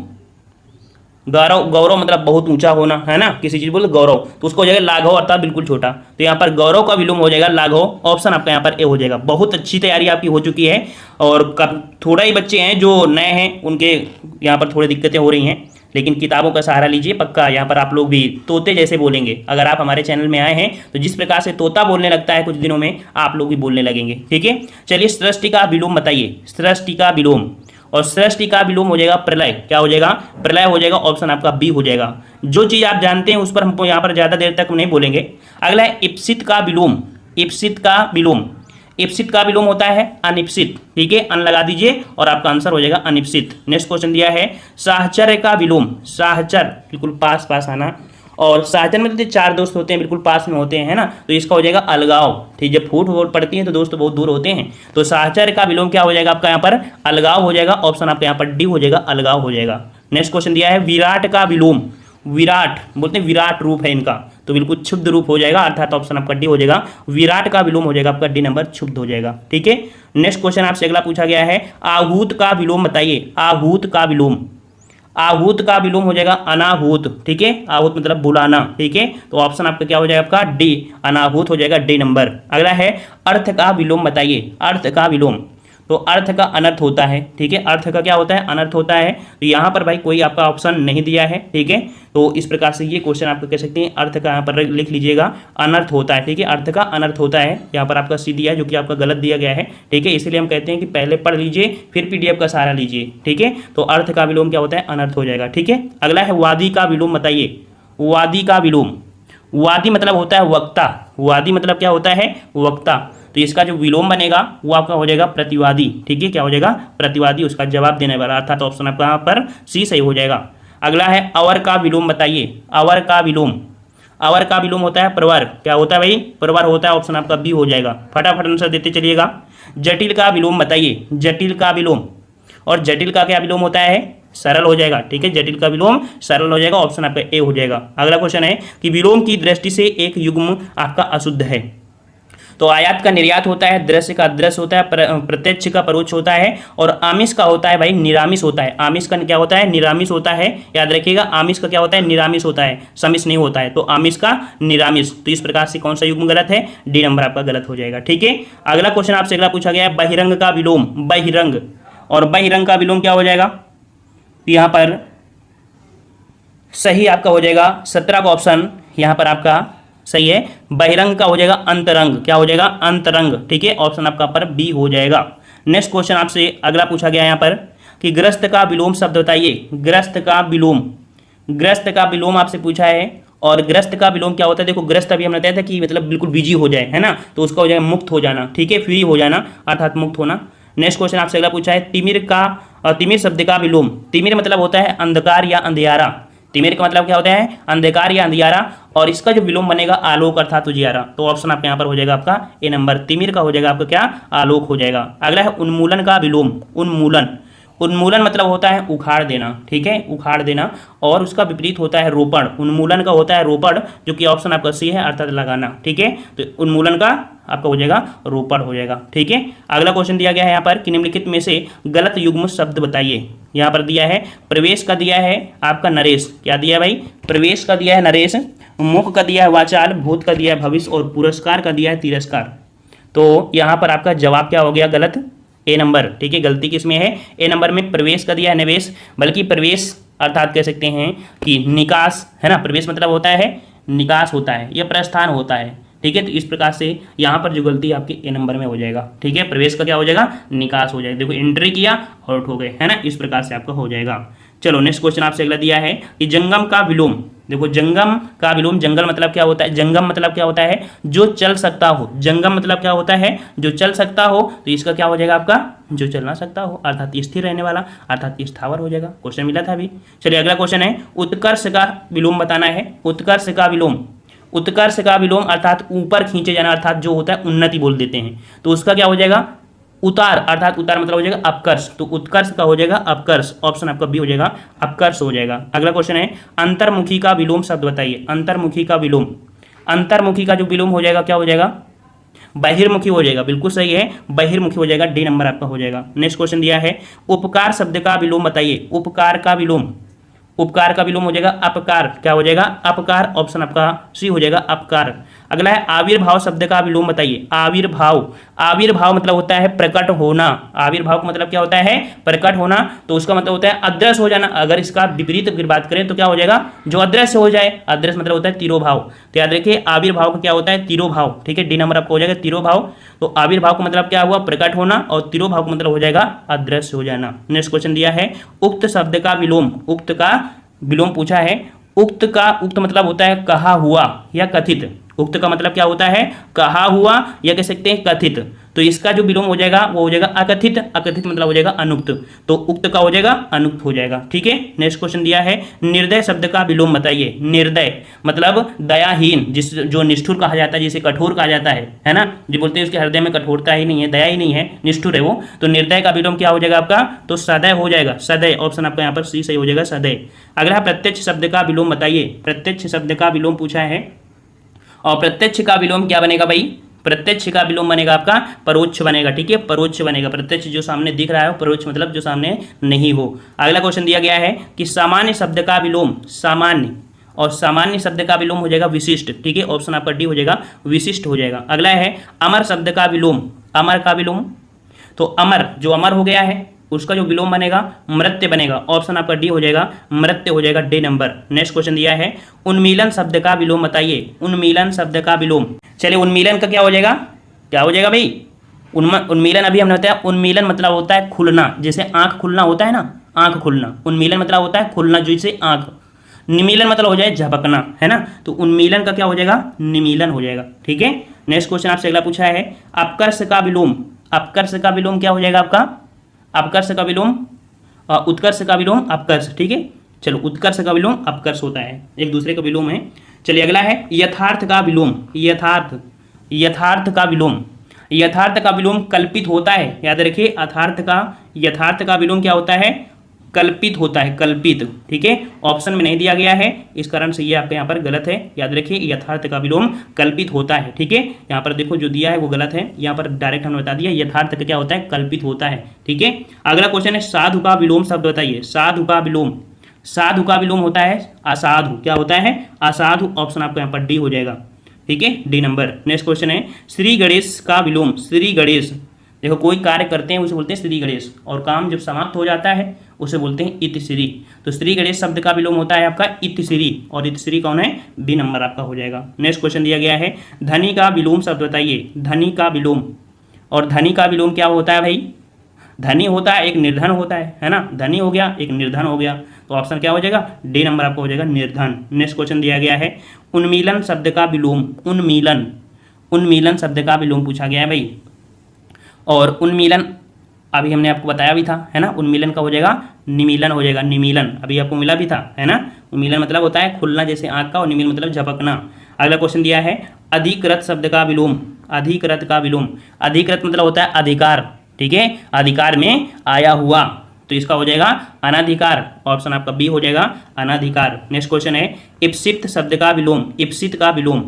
गौरव, गौरव मतलब बहुत ऊंचा होना, है ना, किसी चीज बोले गौरव, तो उसको हो जाएगा लाघव अर्थात बिल्कुल छोटा। तो यहाँ पर गौरव का विलोम हो जाएगा लाघव, ऑप्शन आपका यहाँ पर ए हो जाएगा। बहुत अच्छी तैयारी आपकी हो चुकी है, और थोड़ा ही बच्चे हैं जो नए हैं, उनके यहाँ पर थोड़ी दिक्कतें हो रही हैं, लेकिन किताबों का सहारा लीजिए, पक्का यहाँ पर आप लोग भी तोते जैसे बोलेंगे। अगर आप हमारे चैनल में आए हैं तो जिस प्रकार से तोता बोलने लगता है कुछ दिनों में, आप लोग भी बोलने लगेंगे, ठीक है। चलिए सृष्टि का विलोम बताइए, सृष्टि का विलोम, और सृष्टि का विलोम हो जाएगा प्रलय। क्या हो जाएगा? प्रलय हो जाएगा, ऑप्शन आपका बी हो जाएगा। जो चीज आप जानते हैं उस पर हमको यहाँ पर ज्यादा देर तक नहीं बोलेंगे। अगला है इप्सित का विलोम, इप्सित का विलोम, इप्सित का विलोम होता है अनिप्सित, ठीक है, अन लगा दीजिए और आपका आंसर हो जाएगा अनिप्सित। नेक्स्ट क्वेश्चन दिया है साहचर्य का विलोम, साहचर बिल्कुल पास पास आना, और साहचर्य में तो चार दोस्त होते हैं बिल्कुल पास में होते हैं, है ना, तो इसका हो जाएगा अलगाव, ठीक, जब फूट वोट पड़ती है तो दोस्त बहुत दूर होते हैं, तो साहचर्य का विलोम क्या हो जाएगा आपका यहाँ पर? अलगाव हो जाएगा, ऑप्शन आपका यहाँ पर डी हो जाएगा, अलगाव हो जाएगा। नेक्स्ट क्वेश्चन दिया है विराट का विलोम, विराट बोलते हैं विराट रूप है इनका, तो बिल्कुल क्षुब्ध रूप हो जाएगा, अर्थात ऑप्शन आपका डी हो जाएगा, विराट का विलोम हो जाएगा आपका डी नंबर, क्षुब्ध हो जाएगा, ठीक है। नेक्स्ट क्वेश्चन आपसे अगला पूछा गया है आहूत का विलोम बताइए, आहूत का विलोम, आहूत का विलोम हो जाएगा अनाहूत, ठीक है, आहूत मतलब बुलाना, ठीक है, तो ऑप्शन आपका क्या हो जाएगा आपका डी, अनाहूत हो जाएगा डी नंबर। अगला है अर्थ का विलोम बताइए, अर्थ का विलोम, तो अर्थ का अनर्थ होता है, ठीक है, अर्थ का क्या होता है? अनर्थ होता है। तो यहाँ पर भाई कोई आपका ऑप्शन नहीं दिया है, ठीक है, तो इस प्रकार से ये क्वेश्चन आपको कह सकते हैं अर्थ का यहाँ पर लिख लीजिएगा, अनर्थ होता है, ठीक है, अर्थ का अनर्थ होता है। यहाँ पर आपका सी दिया है जो कि आपका गलत दिया गया है, ठीक है, इसीलिए हम कहते हैं कि पहले पढ़ लीजिए फिर पीडीएफ का सहारा लीजिए, ठीक है। तो अर्थ का विलोम क्या होता है? अनर्थ हो जाएगा, ठीक है। अगला है वादी का विलोम बताइए, वादी का विलोम, वादी मतलब होता है वक्ता, वादी मतलब क्या होता है? वक्ता, तो इसका जो विलोम बनेगा वो आपका हो जाएगा प्रतिवादी, ठीक है, क्या हो जाएगा? प्रतिवादी, उसका जवाब देने वाला, अर्थात ऑप्शन आपका यहाँ पर सी सही हो जाएगा। अगला है अवर का विलोम बताइए, अवर का विलोम, अवर का विलोम होता है प्रवर, क्या होता है भाई? प्रवर होता है, ऑप्शन आपका बी हो जाएगा। फटाफट आंसर देते चलिएगा। जटिल का विलोम बताइए, जटिल का विलोम, और जटिल का क्या विलोम होता है? सरल हो जाएगा, ठीक है, जटिल का विलोम सरल हो जाएगा, ऑप्शन आपका ए हो जाएगा। अगला क्वेश्चन है कि विलोम की दृष्टि से एक युग्म आपका अशुद्ध है, तो आयात का निर्यात होता है, दृश्य का अदृश्य होता है, प्रत्यक्ष का परोक्ष होता है, और आमिष का होता है भाई निरामिष होता है। आमिष का क्या होता है? निरामिष होता है, याद रखिएगा, आमिष का क्या होता है? निरामिष होता है, समिष नहीं होता है, तो आमिष का निरामिष। तो इस प्रकार से कौन सा युग्म गलत है? डी नंबर आपका गलत हो जाएगा, ठीक है। अगला क्वेश्चन आपसे अगला पूछा गया है बहिरंग का विलोम, बहिरंग, और बहिरंग का विलोम क्या हो जाएगा? यहाँ पर सही आपका हो जाएगा 17 का ऑप्शन यहाँ पर आपका सही है, बहिरंग का हो जाएगा अंतरंग, क्या हो जाएगा? अंतरंग, ठीक है, ऑप्शन आपका पर बी हो जाएगा। नेक्स्ट क्वेश्चन आपसे अगला पूछा गया यहाँ पर कि ग्रस्त का विलोम शब्द बताइए, ग्रस्त का विलोम, ग्रस्त का विलोम आपसे पूछा है, और ग्रस्त का विलोम क्या होता है? देखो ग्रस्त अभी हमने बताया था कि मतलब बिल्कुल बिजी हो जाए, है ना, तो उसका हो जाएगा मुक्त हो जाना, ठीक है, फ्री हो जाना, अर्थात मुक्त होना। नेक्स्ट क्वेश्चन आपसे अगला पूछा है तिमिर का, तिमिर शब्द का विलोम, तिमिर मतलब होता है अंधकार या अंधियारा, तिमिर का मतलब क्या होता है? अंधकार या अंधियारा, और इसका जो विलोम बनेगा आलोक अर्थात उजियारा, तो ऑप्शन आपके यहाँ पर हो जाएगा आपका ए नंबर, तिमिर का हो जाएगा आपका क्या? आलोक हो जाएगा। अगला है उन्मूलन का विलोम, उन्मूलन, उन्मूलन मतलब होता है उखाड़ देना, ठीक है, उखाड़ देना, और उसका विपरीत होता है रोपण, उन्मूलन का होता है रोपण, जो कि ऑप्शन आपका सी है, अर्थात लगाना, ठीक है, तो उन्मूलन का आपका हो जाएगा रोपण हो जाएगा, ठीक है। अगला क्वेश्चन दिया गया है यहाँ पर कि निम्नलिखित में से गलत युग्म शब्द बताइए। यहाँ पर दिया है प्रवेश का दिया है आपका नरेश, क्या दिया है भाई? प्रवेश का दिया है नरेश, मुख का दिया है वाचाल, भूत का दिया है भविष्य, और पुरस्कार का दिया है तिरस्कार। तो यहाँ पर आपका जवाब क्या हो गया? गलत, ए नंबर, ठीक है, गलती किसमें है? ए नंबर में प्रवेश का दिया है निवेश, बल्कि प्रवेश अर्थात कह सकते हैं कि निकास, है ना, प्रवेश मतलब होता है निकास होता है, यह प्रस्थान होता है, ठीक है, तो इस प्रकार से यहाँ पर जो गलती आपकी ए नंबर में हो जाएगा, ठीक है, प्रवेश का क्या हो जाएगा? निकास हो जाएगा, देखो एंट्री किया और आउट हो गए, है ना, इस प्रकार से आपका हो जाएगा। चलो नेक्स्ट क्वेश्चन आपसे अगला दिया है कि जंगम का विलोम, देखो जंगम का विलोम, जंगल मतलब क्या होता है? जंगम मतलब क्या होता है? जो चल सकता हो, जंगम मतलब क्या होता है? जो चल सकता हो, तो इसका क्या हो जाएगा आपका? जो चल ना सकता हो, अर्थात स्थिर रहने वाला, अर्थात स्थावर हो जाएगा। क्वेश्चन मिला था अभी। चलिए अगला क्वेश्चन है उत्कर्ष का विलोम बताना है, उत्कर्ष का विलोम, उत्कर्ष का विलोम अर्थात ऊपर खींचे जाना, अर्थात जो होता है उन्नति बोल देते हैं, तो उसका क्या हो जाएगा? उतार, अर्थात उतार मतलब हो जाएगा अपकर्ष, तो उत्कर्ष का हो जाएगा अपकर्ष, ऑप्शन आपका बी हो जाएगा, अपकर्ष हो जाएगा। अगला क्वेश्चन है अंतर्मुखी का विलोम शब्द बताइए, अंतर्मुखी का विलोम, अंतर्मुखी का जो विलोम हो जाएगा क्या हो जाएगा? बहिर्मुखी हो जाएगा, बिल्कुल सही है, बहिर्मुखी हो जाएगा, डी नंबर आपका हो जाएगा। नेक्स्ट क्वेश्चन दिया है उपकार शब्द का विलोम बताइए, उपकार का विलोम, उपकार का विलोम हो जाएगा अपकार, क्या हो जाएगा अपकार, ऑप्शन आपका सी हो जाएगा अपकार। अगला है आविर्भाव शब्द का विलोम बताइए। आविर्भाव, आविर्भाव मतलब होता है प्रकट होना। आविर्भाव का मतलब क्या होता है प्रकट होना, तो उसका मतलब होता है अदृश्य हो जाना। अगर इसका विपरीत अगर बात करें तो क्या हो जाएगा जो अदृश्य हो जाए, अदृश्य मतलब होता है तिरोभाव। तो याद रखिए आविर्भाव का क्या होता है तिरोभाव, ठीक है, डी नंबर आपको हो जाएगा तिरोभाव। तो आविर्भाव का मतलब क्या हुआ प्रकट होना और तिरोभाव का मतलब हो जाएगा अदृश्य हो जाना। नेक्स्ट क्वेश्चन दिया है उक्त शब्द का विलोम, उक्त का विलोम पूछा है। उक्त का, उक्त मतलब होता है कहा हुआ या कथित। उक्त का मतलब क्या होता है कहा हुआ या कह सकते हैं कथित। तो इसका जो विलोम हो जाएगा वो हो जाएगा अकथित, अकथित मतलब हो जाएगा अनुक्त। तो उक्त का हो जाएगा अनुक्त हो जाएगा, ठीक है। नेक्स्ट क्वेश्चन दिया है निर्दय शब्द का विलोम बताइए। निर्दय मतलब दयाहीन, जिस जो निष्ठुर कहा जाता है, जिसे कठोर कहा जाता है ना, जो बोलते हैं उसके हृदय में कठोरता ही नहीं है, दया ही नहीं है, निष्ठुर है वो। तो निर्दय का विलोम क्या हो जाएगा आपका, तो सदय हो जाएगा, सदय, ऑप्शन आपका यहाँ पर सी सही हो जाएगा सदय। अगला प्रत्यक्ष शब्द का विलोम बताइए। प्रत्यक्ष शब्द का विलोम पूछा है और प्रत्यक्ष का विलोम क्या बनेगा भाई, प्रत्यक्ष का विलोम बनेगा आपका परोक्ष बनेगा, ठीक है, परोक्ष बनेगा। प्रत्यक्ष जो सामने दिख रहा है, परोक्ष मतलब जो सामने नहीं हो। अगला क्वेश्चन दिया गया है कि सामान्य शब्द का विलोम, सामान्य, और सामान्य शब्द का विलोम हो जाएगा विशिष्ट, ठीक है, ऑप्शन आपका डी हो जाएगा विशिष्ट हो जाएगा। अगला है अमर शब्द का विलोम, अमर का विलोम, तो अमर जो अमर हो गया है उसका जो विलोम बनेगा मृत्य बनेगा, ऑप्शन आपका डी हो जाएगा मृत्य हो जाएगा, डी नंबर। नेक्स्ट क्वेश्चन दिया है उन्मीलन शब्द का विलोम बताइए। उन्मीलन शब्द का विलोम, चलिए उन्मीलन का क्या हो जाएगा, क्या हो जाएगा भाई उन्मीलन, अभी हमने बताया उन्मीलन मतलब होता है खुलना, जैसे आंख खुलना होता है ना, आंख खुलना, उन्मीलन मतलब होता है खुलना जैसे आंख। निमीलन मतलब हो जाए झपकना, है ना, तो उन्मीलन का क्या हो जाएगा निमीलन हो जाएगा, ठीक है। नेक्स्ट क्वेश्चन आपसे अगला पूछा है अपकर्ष का विलोम। अपकर्ष का विलोम क्या हो जाएगा आपका, अपकर्ष का विलोम, उत्कर्ष का विलोम अपकर्ष, ठीक है। चलो उत्कर्ष का विलोम अपकर्ष होता है, एक दूसरे का विलोम है। चलिए अगला है यथार्थ का विलोम। यथार्थ, यथार्थ का विलोम, यथार्थ का विलोम कल्पित होता है, याद रखिए यथार्थ का विलोम क्या होता है कल्पित होता है, कल्पित, ठीक है, ऑप्शन में नहीं दिया गया है, इस कारण से ये आपके यहाँ पर गलत है। याद रखिए यथार्थ का विलोम कल्पित होता है, ठीक है, यहाँ पर देखो जो दिया है वो गलत है, यहाँ पर डायरेक्ट हमने बता दिया यथार्थ का क्या होता है कल्पित होता है, ठीक है। अगला क्वेश्चन है साधु का विलोम शब्द बताइए। साधु का विलोम, साधु का विलोम होता है असाधु, क्या होता है असाधु, ऑप्शन आपको यहाँ पर डी हो जाएगा, ठीक है, डी नंबर। नेक्स्ट क्वेश्चन है श्री गणेश का विलोम। श्री गणेश, देखो कोई कार्य करते हैं उसे बोलते हैं श्री गणेश, और काम जब समाप्त हो जाता है उसे बोलते हैं इतिश्री। तो श्री गणेश शब्द का विलोम होता है आपका इतिश्री, और इतिश्री कौन है बी नंबर आपका हो जाएगा। नेक्स्ट क्वेश्चन दिया गया है धनी का विलोम शब्द बताइए। धनी का विलोम, और धनी का विलोम क्या होता है भाई, धनी होता है एक निर्धन होता है ना, धनी हो गया एक निर्धन हो गया, तो ऑप्शन क्या हो जाएगा डी नंबर आपका हो जाएगा निर्धन। नेक्स्ट क्वेश्चन दिया गया है उन्मीलन शब्द का विलोम। उन्मीलन, उन्मीलन शब्द का विलोम पूछा गया है भाई, और उन्मीलन अभी हमने आपको बताया भी था, है ना, उन्मीलन का हो जाएगा निमीलन हो जाएगा, निमीलन अभी आपको मिला भी था, है ना। उन्मीलन मतलब होता है खुलना जैसे आँख का, और निमीलन मतलब झपकना। अगला क्वेश्चन दिया है अधिकृत शब्द का विलोम। अधिकृत का विलोम, अधिकृत मतलब होता है अधिकार, ठीक है, अधिकार में आया हुआ, तो इसका हो जाएगा अनाधिकार, ऑप्शन आपका बी हो जाएगा अनाधिकार। नेक्स्ट क्वेश्चन है इप्सित शब्द का विलोम। इप्सित का विलोम,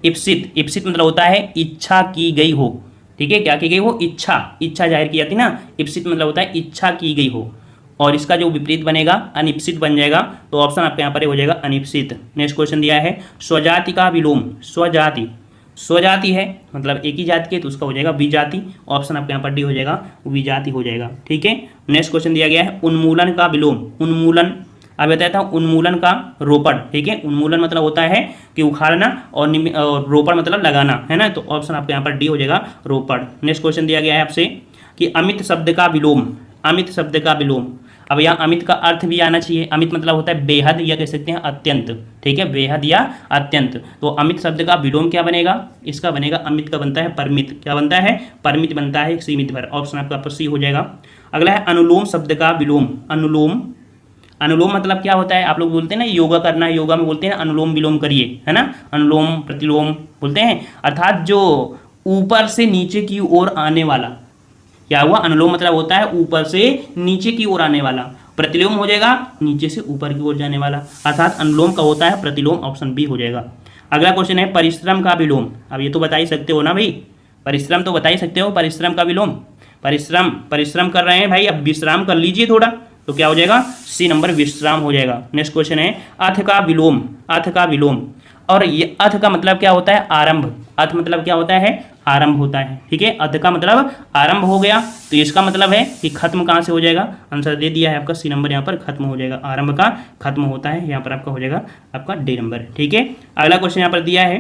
इप्सित, इप्सित मतलब होता है इच्छा की गई हो, ठीक है, क्या की गई हो इच्छा, इच्छा जाहिर की जाती है ना, इप्सित मतलब होता है इच्छा की गई हो, और इसका जो विपरीत बनेगा अनिप्सित बन जाएगा, तो ऑप्शन आपके यहाँ पर हो जाएगा अनिप्सित। नेक्स्ट क्वेश्चन दिया है स्वजाति का विलोम। स्वजाति, स्वजाति है मतलब एक ही जाति के, तो उसका हो जाएगा विजाति, ऑप्शन आपके यहाँ पर डी हो जाएगा विजाति हो जाएगा, ठीक है। नेक्स्ट क्वेश्चन दिया गया है उन्मूलन का विलोम। उन्मूलन, अब बताया था उन्मूलन का रोपण, ठीक है, उन्मूलन मतलब होता है कि उखाड़ना, और रोपण मतलब लगाना, है ना, तो ऑप्शन आपके यहाँ पर डी हो जाएगा रोपण। नेक्स्ट क्वेश्चन दिया गया है आपसे कि अमित शब्द का विलोम। अमित शब्द का विलोम, अब यहाँ अमित का अर्थ भी आना चाहिए। अमित मतलब होता है बेहद या कह सकते हैं अत्यंत, ठीक है, बेहद या अत्यंत। तो अमित शब्द का विलोम क्या बनेगा, इसका बनेगा अमित का बनता है परमित, क्या बनता है परमित बनता है सीमित भर, ऑप्शन आपका सी हो जाएगा। अगला है अनुलोम शब्द का विलोम। अनुलोम, अनुलोम मतलब क्या होता है, आप लोग बोलते हैं ना योगा करना, योगा में बोलते हैं अनुलोम विलोम करिए, है ना, अनुलोम प्रतिलोम बोलते हैं, अर्थात जो ऊपर से नीचे की ओर आने वाला, क्या हुआ अनुलोम मतलब होता है ऊपर से नीचे की ओर आने वाला, प्रतिलोम हो जाएगा नीचे से ऊपर की ओर जाने वाला, अर्थात अनुलोम का होता है प्रतिलोम, ऑप्शन बी हो जाएगा। अगला क्वेश्चन है परिश्रम का विलोम। अब ये तो बता ही सकते हो ना भाई, परिश्रम तो बता ही सकते हो, परिश्रम का विलोम, परिश्रम कर रहे हैं भाई, अब विश्राम कर लीजिए थोड़ा, तो क्या हो जाएगा, सी नंबर विश्राम हो जाएगा। नेक्स्ट क्वेश्चन है अथ का विलोम, अथ का विलोम, और ये अथ का मतलब क्या होता है, आरंभ। अथ मतलब क्या होता है, आरंभ होता है, ठीक है। अथ का मतलब आरंभ हो गया, तो इसका मतलब है कि खत्म कहाँ से हो जाएगा, आंसर दे दिया है आपका सी नंबर, यहाँ पर खत्म हो जाएगा, आरंभ का खत्म होता है, यहाँ पर आपका हो जाएगा आपका डी नंबर, ठीक है। अगला क्वेश्चन यहाँ पर दिया है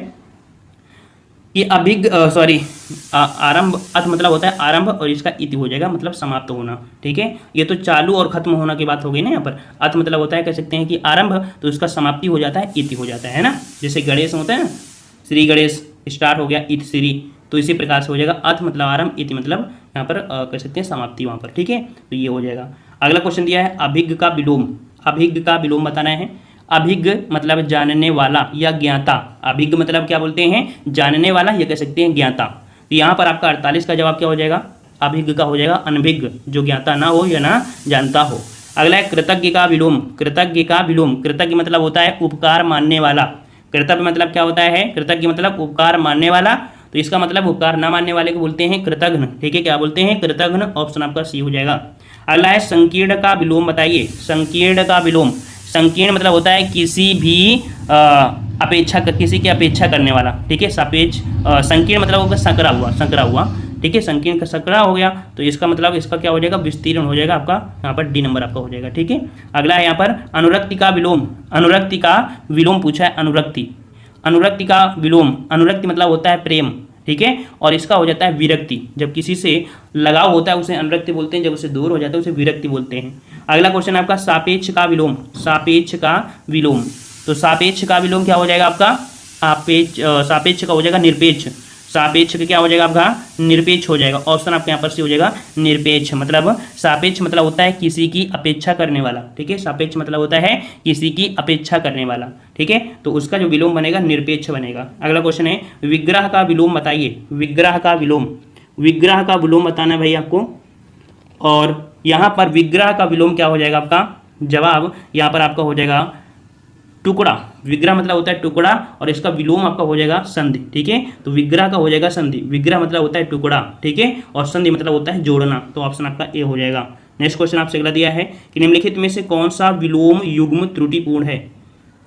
कि आरंभ, अथ मतलब होता है आरंभ और इसका इति हो जाएगा मतलब समाप्त होना, ठीक है। ये तो चालू और खत्म होना की बात हो गई ना, यहाँ पर अथ मतलब होता है, कह सकते हैं कि आरंभ, तो इसका समाप्ति हो जाता है, इति हो जाता है ना, जैसे गणेश होता है ना, श्री गणेश स्टार्ट हो गया, इत श्री, तो इसी प्रकार से हो जाएगा, अथ मतलब आरंभ, इति मतलब यहाँ पर कह सकते हैं समाप्ति वहाँ पर, ठीक है। तो ये हो जाएगा। अगला क्वेश्चन दिया है अभिज्ञ का विलोम, अभिज्ञ का विलोम बताना है। अभिज्ञ मतलब जानने वाला या ज्ञाता, अभिज्ञ मतलब क्या बोलते हैं, जानने वाला या कह सकते हैं ज्ञाता। तो यहाँ पर आपका 48 का जवाब क्या हो जाएगा, अभिज्ञ का हो जाएगा अनभिज्ञ, जो ज्ञाता ना हो या ना जानता हो। अगला है कृतज्ञ का विलोम, कृतज्ञ का विलोम, कृतज्ञ मतलब होता है उपकार मानने वाला, कृतज्ञ मतलब क्या होता है, कृतज्ञ मतलब उपकार मानने वाला, तो इसका मतलब उपकार ना मानने वाले को बोलते हैं कृतघ्न, ठीक है, क्या बोलते हैं, कृतघ्न, ऑप्शन आपका सी हो जाएगा। अगला है संकीर्ण का विलोम बताइए, संकीर्ण का विलोम, संकीर्ण मतलब होता है किसी भी अपेक्षा, किसी की अपेक्षा करने वाला, ठीक है, सापेक्ष, संकीर्ण मतलब होगा संकरा हुआ, संकरा हुआ, ठीक है, संकीर्ण का संकरा हो गया, तो इसका मतलब इसका क्या हो जाएगा, विस्तीर्ण हो जाएगा आपका, यहाँ पर डी नंबर आपका हो जाएगा, ठीक है। अगला है यहाँ पर अनुरक्ति का विलोम, अनुरक्ति का विलोम पूछा है, अनुरक्ति, अनुरक्ति का विलोम, अनुरक्ति मतलब होता है प्रेम, ठीक है, और इसका हो जाता है विरक्ति, जब किसी से लगाव होता है उसे अनुरक्ति बोलते हैं, जब उसे दूर हो जाता है उसे विरक्ति बोलते हैं। अगला क्वेश्चन आपका सापेक्ष का विलोम, सापेक्ष का विलोम, तो सापेक्ष का विलोम क्या हो जाएगा आपका, सापेक्ष का हो जाएगा निरपेक्ष, सापेक्ष का क्या हो जाएगा आपका, निरपेक्ष हो जाएगा, ऑप्शन आपके यहाँ पर से हो जाएगा निरपेक्ष। मतलब सापेक्ष मतलब होता है किसी की अपेक्षा करने वाला, ठीक है, सापेक्ष मतलब होता है किसी की अपेक्षा करने वाला, ठीक है, तो उसका जो विलोम बनेगा निरपेक्ष बनेगा। अगला क्वेश्चन है विग्रह का विलोम बताइए, विग्रह का विलोम, विग्रह का विलोम बताना है भाई आपको, और यहाँ पर विग्रह का विलोम क्या हो जाएगा आपका, जवाब यहाँ पर आपका हो जाएगा टुकड़ा, विग्रह मतलब होता है टुकड़ा, और इसका विलोम आपका हो जाएगा संधि, ठीक है, तो विग्रह का हो जाएगा संधि, विग्रह मतलब होता है टुकड़ा, ठीक है, और संधि मतलब होता है जोड़ना, तो ऑप्शन आपका ए हो जाएगा। नेक्स्ट क्वेश्चन आपसे अगला दिया है कि निम्नलिखित में से कौन सा विलोम युग्म त्रुटिपूर्ण है,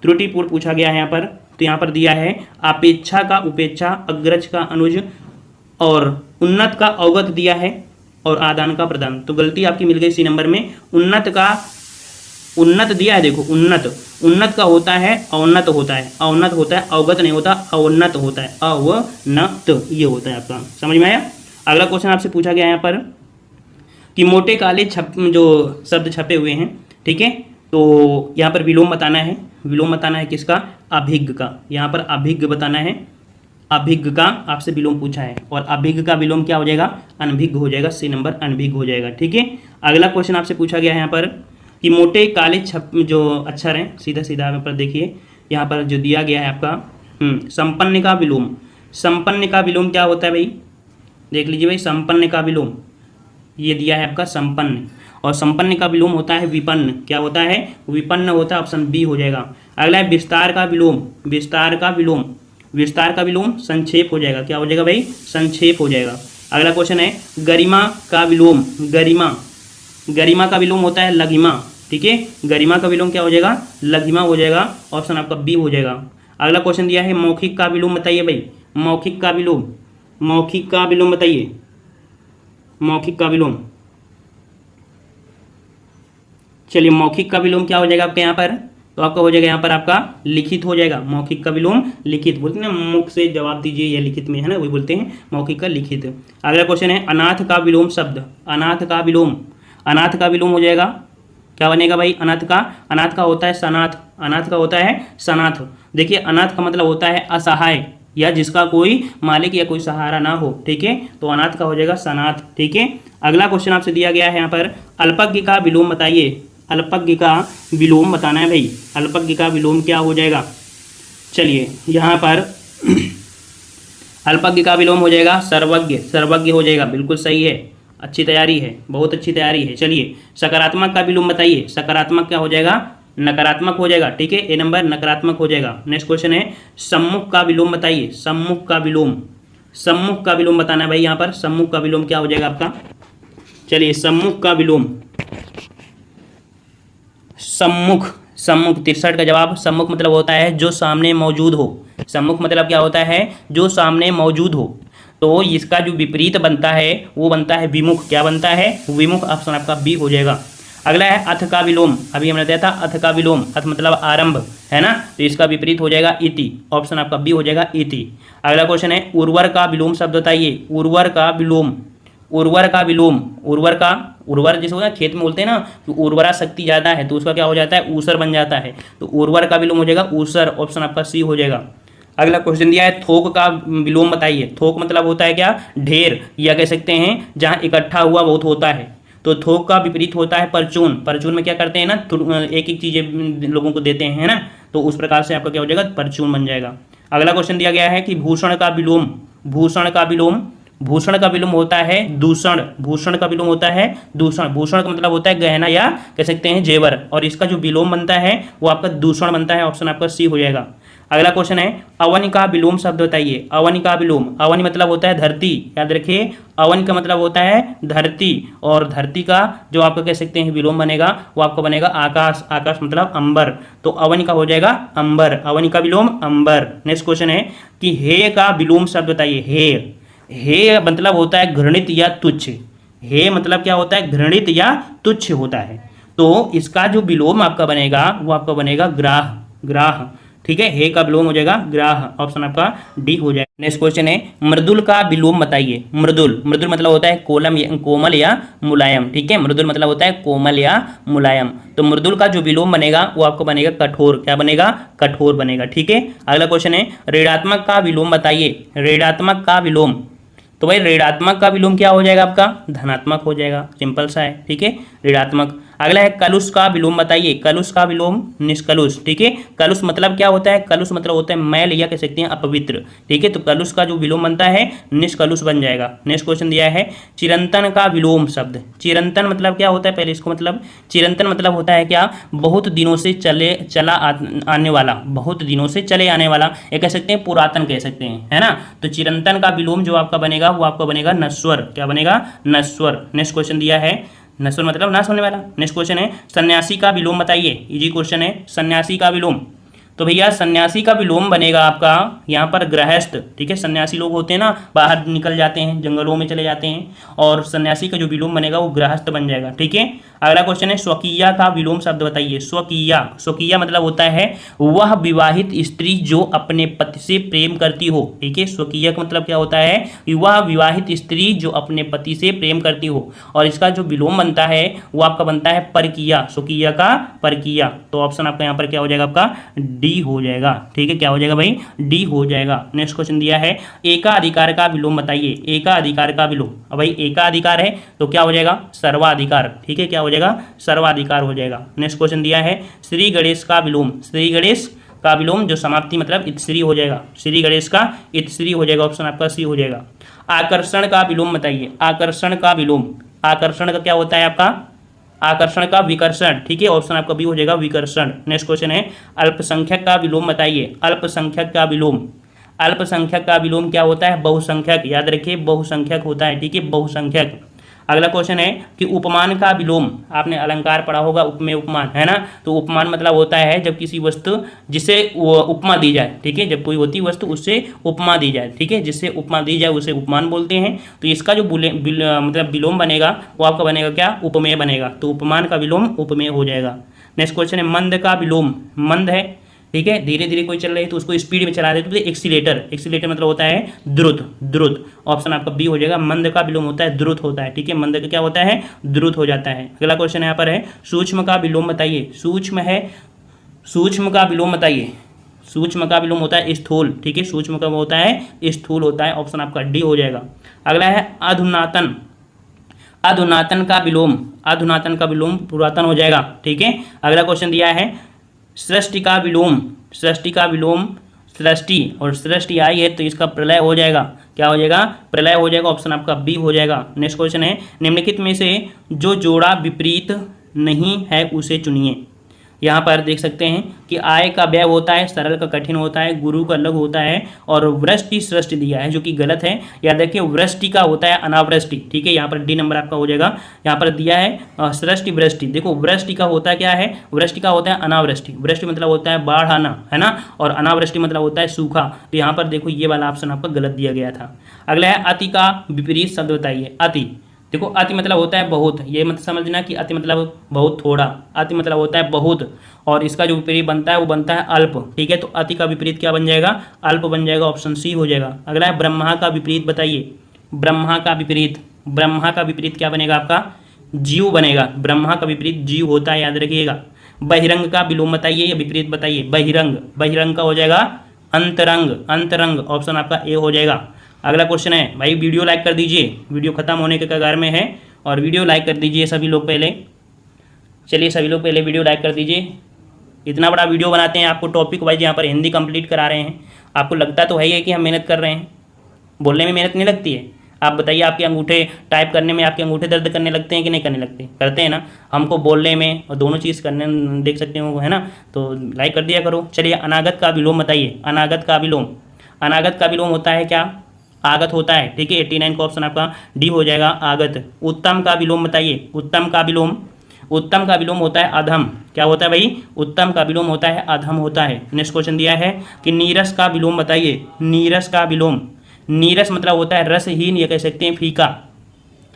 त्रुटिपूर्ण पूछा गया है यहाँ पर, तो यहाँ पर दिया है अपेक्षा का उपेक्षा, अग्रज का अनुज, और उन्नत का अवगत दिया है, और आदान का प्रदान, तो गलती आपकी मिल गई सी नंबर में, उन्नत का, उन्नत दिया है देखो, उन्नत, उन्नत का होता है अवन्नत होता है, अवन्नत होता है, अवगत नहीं होता, अवन्नत होता है, अवनत ये होता है आपका, समझ में आया। अगला क्वेश्चन आपसे पूछा गया यहाँ पर कि मोटे काले जो शब्द छपे हुए हैं, ठीक है, तो यहाँ पर विलोम बताना है, विलोम बताना है किसका, अभिज्ञ का, यहाँ पर अभिज्ञ बताना है, अभिज्ञ का आपसे विलोम पूछा है, और अभिज्ञ का विलोम क्या हो जाएगा, अनभिज्ञ हो जाएगा, सी नंबर अनभिज्ञ हो जाएगा, ठीक है। अगला क्वेश्चन आपसे पूछा गया है यहाँ पर कि मोटे काले जो अक्षर हैं, सीधा सीधा यहाँ पर देखिए, यहाँ पर जो दिया गया है आपका संपन्न का विलोम, संपन्न का विलोम क्या होता है भाई, देख लीजिए भाई, संपन्न का विलोम ये दिया है आपका संपन्न, और संपन्न का विलोम होता है विपन्न, क्या होता है, विपन्न होता है, ऑप्शन बी हो जाएगा। अगला है विस्तार का विलोम, विस्तार का विलोम, विस्तार का विलोम संक्षेप हो जाएगा, क्या हो जाएगा भाई, संक्षेप हो जाएगा। अगला क्वेश्चन है गरिमा का विलोम, गरिमा, गरिमा का विलोम होता है लघिमा, ठीक है, गरिमा का विलोम क्या हो जाएगा, लघिमा हो जाएगा, ऑप्शन आपका बी हो जाएगा। अगला क्वेश्चन दिया है मौखिक का विलोम बताइए भाई, मौखिक का विलोम, मौखिक का विलोम बताइए, मौखिक का विलोम, चलिए मौखिक का विलोम क्या हो जाएगा आपके यहाँ पर, तो आपका हो जाएगा यहाँ पर आपका लिखित हो जाएगा, मौखिक का विलोम लिखित, बोलते हैं ना मुख से जवाब दीजिए, यह लिखित में है ना, वही बोलते हैं मौखिक का लिखित। अगला क्वेश्चन है अनाथ का विलोम शब्द, अनाथ का विलोम, अनाथ का विलोम हो जाएगा, क्या बनेगा भाई, अनाथ का, अनाथ का होता है सनाथ, अनाथ का होता है सनाथ, देखिए अनाथ का मतलब होता है असहाय या जिसका कोई मालिक या कोई सहारा ना हो, ठीक है, तो अनाथ का हो जाएगा सनाथ, ठीक है। अगला क्वेश्चन आपसे दिया गया है यहाँ पर अल्पज्ञ का विलोम बताइए, अल्पज्ञ का विलोम बताना है भाई, अल्पज्ञ का विलोम क्या हो जाएगा, चलिए यहाँ पर अल्पज्ञ का विलोम हो जाएगा सर्वज्ञ, सर्वज्ञ हो जाएगा, बिल्कुल सही है, अच्छी तैयारी है, बहुत अच्छी तैयारी है। चलिए सकारात्मक का विलोम बताइए, सकारात्मक क्या हो जाएगा, नकारात्मक हो जाएगा, ठीक है, ए नंबर नकारात्मक हो जाएगा। नेक्स्ट क्वेश्चन है सम्मुख का विलोम बताइए, सम्मुख का विलोम, सम्मुख का विलोम बताना है भाई, यहाँ पर सम्मुख का विलोम क्या हो जाएगा आपका, चलिए सम्मुख का विलोम, सम्मुख, सम्मुख 63 का जवाब। सम्मुख मतलब होता है जो सामने मौजूद हो। सम्मुख मतलब क्या होता है? जो सामने मौजूद हो। तो इसका जो विपरीत बनता है वो बनता है विमुख। क्या बनता है? विमुख। ऑप्शन आपका बी हो जाएगा। अगला है अथ का विलोम। अभी हमने बताया था अथ का विलोम। अथ मतलब आरंभ, है ना, तो इसका विपरीत हो जाएगा इति। ऑप्शन आपका बी हो जाएगा इति। अगला क्वेश्चन है उर्वर का विलोम शब्द बताइए। उर्वर का विलोम, उर्वर का विलोम, उर्वर का, उर्वर जैसे होता है खेत में बोलते हैं ना कि उर्वरा शक्ति ज़्यादा है तो उसका क्या हो जाता है? ऊसर बन जाता है। तो उर्वर का विलोम हो जाएगा ऊसर। ऑप्शन आपका सी हो जाएगा। अगला क्वेश्चन दिया है थोक का विलोम बताइए। थोक मतलब होता है क्या? ढेर, या कह सकते हैं जहाँ इकट्ठा हुआ बहुत होता है। तो थोक का विपरीत होता है परचून। परचून में क्या करते हैं ना, एक एक चीजें लोगों को देते हैं, है ना, तो उस प्रकार से आपका क्या हो जाएगा? परचून बन जाएगा। अगला क्वेश्चन दिया गया है कि भूषण का विलोम। भूषण का विलोम, भूषण का विलोम होता है दूषण। भूषण का विलोम होता है दूषण। भूषण का मतलब होता है गहना या कह सकते हैं जेवर, और इसका जो विलोम बनता है वो आपका दूषण बनता है। ऑप्शन आपका सी हो जाएगा। अगला क्वेश्चन है अवन का विलोम शब्द बताइए। अवन का विलोम, अवन मतलब होता है धरती, याद रखिए। अवन का मतलब होता है धरती, और धरती का जो आपका कह सकते हैं विलोम बनेगा वो आपका बनेगा आकाश। आकाश मतलब अंबर, तो अवन का हो जाएगा अंबर। अवन का विलोम अंबर। नेक्स्ट क्वेश्चन है कि हे का विलोम शब्द बताइए। हे, हे मतलब होता है घृणित या तुच्छ। हे मतलब क्या होता है? घृणित या तुच्छ होता है। तो इसका जो विलोम आपका बनेगा वो आपका बनेगा ग्राह। ग्राह, ठीक है। हे का विलोम हो जाएगा ग्राह। ऑप्शन आपका डी हो जाएगा। नेक्स्ट क्वेश्चन है मृदुल का विलोम बताइए। मृदुल, मृदुल मतलब होता है कोमल या मुलायम, ठीक है। मृदुल मतलब होता है कोमल या मुलायम। तो मृदुल का जो विलोम बनेगा वो आपको बनेगा कठोर। क्या बनेगा? कठोर बनेगा, ठीक है। अगला क्वेश्चन है ऋणात्मक का विलोम बताइए। ऋणात्मक का विलोम, तो भाई ऋणात्मक का विलोम क्या हो जाएगा आपका? धनात्मक हो जाएगा। सिंपल सा है, ठीक है, ऋणात्मक। अगला है कलुष का विलोम बताइए। कलुष का विलोम निष्कलुष, ठीक है। कलुष मतलब क्या होता है? कलुष मतलब होता है मैल या कह सकते हैं अपवित्र, ठीक है। तो कलुष का जो विलोम बनता है निष्कलुष बन जाएगा। नेक्स्ट क्वेश्चन दिया है चिरंतन का विलोम शब्द। चिरंतन मतलब क्या होता है? पहले इसको मतलब, चिरंतन मतलब होता है क्या? बहुत दिनों से चला आने वाला, बहुत दिनों से चले आने वाला, या कह सकते हैं पुरातन कह सकते हैं, है ना। तो चिरंतन का विलोम जो आपका बनेगा वो आपका बनेगा नश्वर। क्या बनेगा? नश्वर। नेक्स्ट क्वेश्चन दिया है नश्वर मतलब नाश होने वाला। नेक्स्ट क्वेश्चन है सन्यासी का विलोम बताइए। इजी क्वेश्चन है सन्यासी का विलोम। तो भैया सन्यासी का विलोम बनेगा आपका यहाँ पर गृहस्थ, ठीक है। सन्यासी लोग होते हैं ना, बाहर निकल जाते हैं, जंगलों में चले जाते हैं, और सन्यासी का जो विलोम बनेगा वो गृहस्थ बन जाएगा, ठीक है। अगला क्वेश्चन है स्वकीया का विलोम शब्द बताइए। स्वकीया, स्वकीया मतलब होता है वह विवाहित स्त्री जो अपने पति से प्रेम करती हो, ठीक है। स्वकीय का मतलब क्या होता है कि वह विवाहित स्त्री जो अपने पति से प्रेम करती हो, और इसका जो विलोम बनता है वो आपका बनता है परकीया। स्वकीय का परकीया। तो ऑप्शन आपका यहाँ पर क्या हो जाएगा? आपका डी हो जाएगा, ठीक है। क्या हो जाएगा भाई? डी हो जाएगा। नेक्स्ट क्वेश्चन दिया है एकाधिकार का विलोम बताइए। एकाधिकार का विलोम, अब भाई एकाधिकार है तो क्या हो जाएगा? सर्वाधिकार, ठीक है। क्या हो जाएगा? सर्वाधिकार हो जाएगा। नेक्स्ट क्वेश्चन दिया है श्री गणेश का विलोम। श्री गणेश का विलोम जो समाप्ति मतलब इतश्री हो जाएगा। श्री गणेश का इतश्री हो जाएगा। ऑप्शन आपका सी हो जाएगा। आकर्षण का विलोम बताइए। आकर्षण का विलोम, आकर्षण का क्या होता है आपका? आकर्षण का विकर्षण, ठीक है। ऑप्शन आपका बी हो जाएगा विकर्षण। नेक्स्ट क्वेश्चन है अल्पसंख्यक का विलोम बताइए। अल्पसंख्यक का विलोम, अल्पसंख्यक का विलोम क्या होता है? बहुसंख्यक, याद रखिए बहुसंख्यक होता है, ठीक है, बहुसंख्यक। अगला क्वेश्चन है कि उपमान का विलोम। आपने अलंकार पढ़ा होगा, उपमेय उपमान, है ना। तो उपमान मतलब होता है जब किसी वस्तु जिसे उपमा दी जाए, ठीक है। जब कोई होती वस्तु उससे उपमा दी जाए, ठीक है, जिससे उपमा दी जाए उसे उपमान बोलते हैं। तो इसका जो मतलब विलोम बनेगा वो आपका बनेगा क्या? उपमेय बनेगा। तो उपमान का विलोम उपमेय हो जाएगा। नेक्स्ट क्वेश्चन है मंद का विलोम। मंद है, ठीक है, धीरे धीरे कोई चल रही है तो उसको स्पीड में चला देते तो एक्सीलेटर। एक्सीलेटर मतलब होता है द्रुत, द्रुत। ऑप्शन आपका बी हो जाएगा। मंद का विलोम होता है द्रुत होता है, ठीक है। मंद का क्या होता है? द्रुत हो जाता है। अगला क्वेश्चन यहाँ पर है सूक्ष्म का विलोम बताइए। सूक्ष्म है, सूक्ष्म का विलोम बताइए। सूक्ष्म का विलोम होता है स्थूल, ठीक है। सूक्ष्म का होता है स्थूल होता है। ऑप्शन आपका डी हो जाएगा। अगला है अधुनातन। अधुनातन का विलोम, अधुनातन का विलोम पुरातन हो जाएगा, ठीक है। अगला क्वेश्चन दिया है सृष्टि का विलोम। सृष्टि का विलोम, सृष्टि और सृष्टि आई है तो इसका प्रलय हो जाएगा। क्या हो जाएगा? प्रलय हो जाएगा। ऑप्शन आपका बी हो जाएगा। नेक्स्ट क्वेश्चन है निम्नलिखित में से जो जोड़ा विपरीत नहीं है उसे चुनिए। यहाँ पर देख सकते हैं कि आय का व्यय होता है, सरल का कठिन होता है, गुरु का लघु होता है, और वृष्टि सृष्टि दिया है जो कि गलत है। याद रखिए वृष्टि का होता है अनावृष्टि, ठीक है, यहाँ पर डी नंबर आपका हो जाएगा। यहाँ पर दिया है सृष्टि वृष्टि, देखो वृष्टि का होता है क्या है, वृष्टि का होता है अनावृष्टि, वृष्टि मतलब होता है बाढ़ आना, है ना, और अनावृष्टि मतलब होता है सूखा। तो यहाँ पर देखो ये वाला ऑप्शन आपका गलत दिया गया था। अगला है अति का विपरीत शब्द बताइए। अति, देखो अति मतलब होता है बहुत, ये मत समझना कि अति मतलब बहुत थोड़ा, अति मतलब होता है बहुत, और इसका जो विपरीत बनता है वो बनता है अल्प, ठीक है। तो अति का विपरीत क्या बन जाएगा, अल्प बन जाएगा, ऑप्शन सी हो जाएगा। अगला है ब्रह्मा का विपरीत बताइए। ब्रह्मा का विपरीत, ब्रह्मा का विपरीत क्या बनेगा आपका, जीव बनेगा। ब्रह्मा का विपरीत जीव होता है, याद रखिएगा। बहिरंग का विलोम बताइए या विपरीत बताइए। बहिरंग, बहिरंग का हो जाएगा अंतरंग, अंतरंग, ऑप्शन आपका ए हो जाएगा। अगला क्वेश्चन है भाई, वीडियो लाइक कर दीजिए, वीडियो खत्म होने के कगार में है, और वीडियो लाइक कर दीजिए सभी लोग पहले। चलिए सभी लोग पहले वीडियो लाइक कर दीजिए। इतना बड़ा वीडियो बनाते हैं, आपको टॉपिक वाइज यहाँ पर हिंदी कंप्लीट करा रहे हैं, आपको लगता तो है ही कि हम मेहनत कर रहे हैं, बोलने में मेहनत नहीं लगती है। आप बताइए, आपके अंगूठे टाइप करने में आपके अंगूठे दर्द करने लगते हैं कि नहीं करने लगते, करते हैं ना। हमको बोलने में और दोनों चीज़ करने देख सकते हो, है ना। तो लाइक कर दिया करो। चलिए अनागत का विलोम बताइए। अनागत का विलोम, अनागत का विलोम होता है क्या, आगत होता है, ठीक है। 89 का ऑप्शन आपका डी हो जाएगा, आगत। उत्तम का विलोम बताइए। उत्तम का विलोम, उत्तम का विलोम होता है अधम। क्या होता है भाई, उत्तम का विलोम होता है अधम होता है। नेक्स्ट क्वेश्चन दिया है कि नीरस का विलोम बताइए। नीरस का विलोम, नीरस मतलब होता है रसहीन या कह सकते हैं फीका।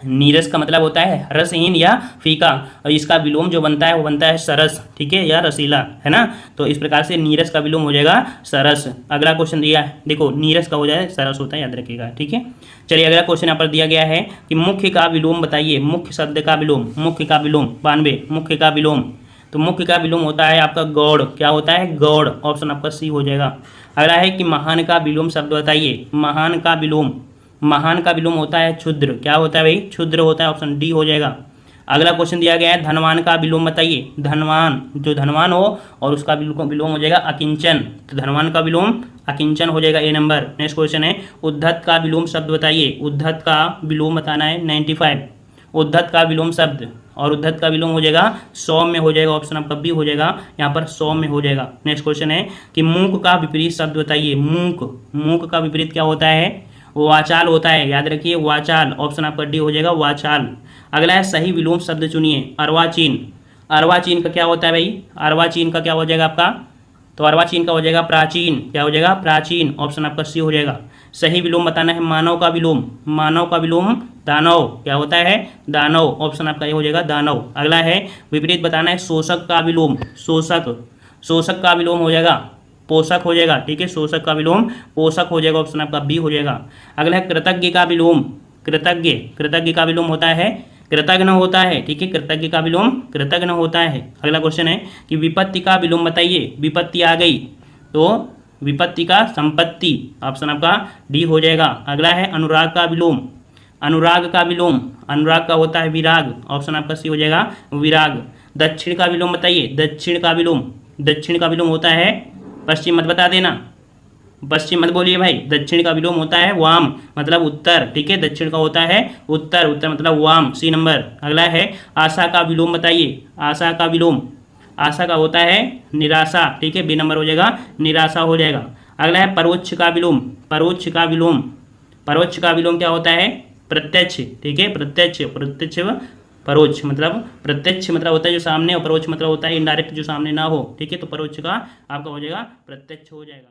नीरस का मतलब होता है रसहीन या फीका, और इसका विलोम जो बनता है वो बनता है सरस, ठीक है, या रसीला, है ना। तो इस प्रकार से नीरस का विलोम हो जाएगा सरस। अगला क्वेश्चन दिया है, देखो नीरस का हो जाए सरस होता है, याद रखिएगा, ठीक है। चलिए अगला क्वेश्चन यहाँ पर दिया गया है कि मुख्य का विलोम बताइए। मुख्य शब्द का विलोम, मुख्य का विलोम 92, मुख्य का विलोम। तो मुख्य का विलोम होता है आपका गौड़। क्या होता है, गौड़, ऑप्शन आपका सी हो जाएगा। अगला है कि महान का विलोम शब्द बताइए। महान का विलोम, महान का विलोम होता है क्षुद्र। क्या होता है भाई, क्षुद्र होता है, ऑप्शन डी हो जाएगा। अगला क्वेश्चन दिया गया है धनवान का विलोम बताइए। धनवान, जो धनवान हो और उसका विलोम हो जाएगा अकिंचन, तो धनवान का विलोम अकिंचन हो जाएगा, ए नंबर। नेक्स्ट क्वेश्चन है उद्धत का विलोम शब्द बताइए। उद्धत का विलोम बताना है 95, उद्धत का विलोम शब्द, और उद्धत का विलोम हो जाएगा सौम्य हो जाएगा, ऑप्शन आपका बी हो जाएगा, यहाँ पर सौम्य हो जाएगा। नेक्स्ट क्वेश्चन है कि मूक का विपरीत शब्द बताइए। मूक, मूक का विपरीत क्या होता है, वाचाल होता है, याद रखिए वाचाल, ऑप्शन आपका डी हो जाएगा, वाचाल। अगला है सही विलोम शब्द चुनिए। अर्वाचीन, अर्वाचीन का क्या होता है भाई, अर्वाचीन का क्या हो जाएगा आपका, तो अर्वाचीन का हो जाएगा प्राचीन। क्या हो जाएगा, प्राचीन, ऑप्शन आपका सी हो जाएगा। सही विलोम बताना है मानव का विलोम। मानव का विलोम दानव। क्या होता है, दानव, ऑप्शन आपका ये हो जाएगा दानव। अगला है विपरीत बताना है शोषक का विलोम। शोषक, शोषक का विलोम हो जाएगा पोषक हो जाएगा, ठीक है। शोषक का विलोम पोषक हो जाएगा, ऑप्शन आपका बी हो जाएगा। अगला है कृतज्ञ का विलोम। कृतज्ञ, कृतज्ञ का विलोम होता है कृतज्ञ होता है, ठीक है। कृतज्ञ का विलोम कृतज्ञ होता है। अगला क्वेश्चन है कि विपत्ति का विलोम बताइए। विपत्ति आ गई तो विपत्ति का संपत्ति, ऑप्शन आपका डी हो जाएगा। अगला है अनुराग का विलोम। अनुराग का विलोम, अनुराग का होता है विराग, ऑप्शन आपका सी हो जाएगा, विराग। दक्षिण का विलोम बताइए। दक्षिण का विलोम, दक्षिण का विलोम होता है पश्चिम, मत बता देना, पश्चिम मत बोलिए भाई। दक्षिण का विलोम होता है वाम, मतलब उत्तर, ठीक है। दक्षिण का होता है उत्तर, उत्तर मतलब वाम, सी नंबर। अगला है आशा का विलोम बताइए। आशा का विलोम, आशा का होता है निराशा, ठीक है, बी नंबर हो जाएगा, निराशा हो जाएगा। अगला है परोक्ष का विलोम। परोक्ष का विलोम, परोक्ष का विलोम क्या होता है, प्रत्यक्ष, ठीक है, प्रत्यक्ष, प्रत्यक्ष परोक्ष मतलब, प्रत्यक्ष मतलब होता है जो सामने, और परोक्ष मतलब होता है इनडायरेक्ट जो सामने ना हो, ठीक है। तो परोक्ष का आपका हो जाएगा प्रत्यक्ष हो जाएगा।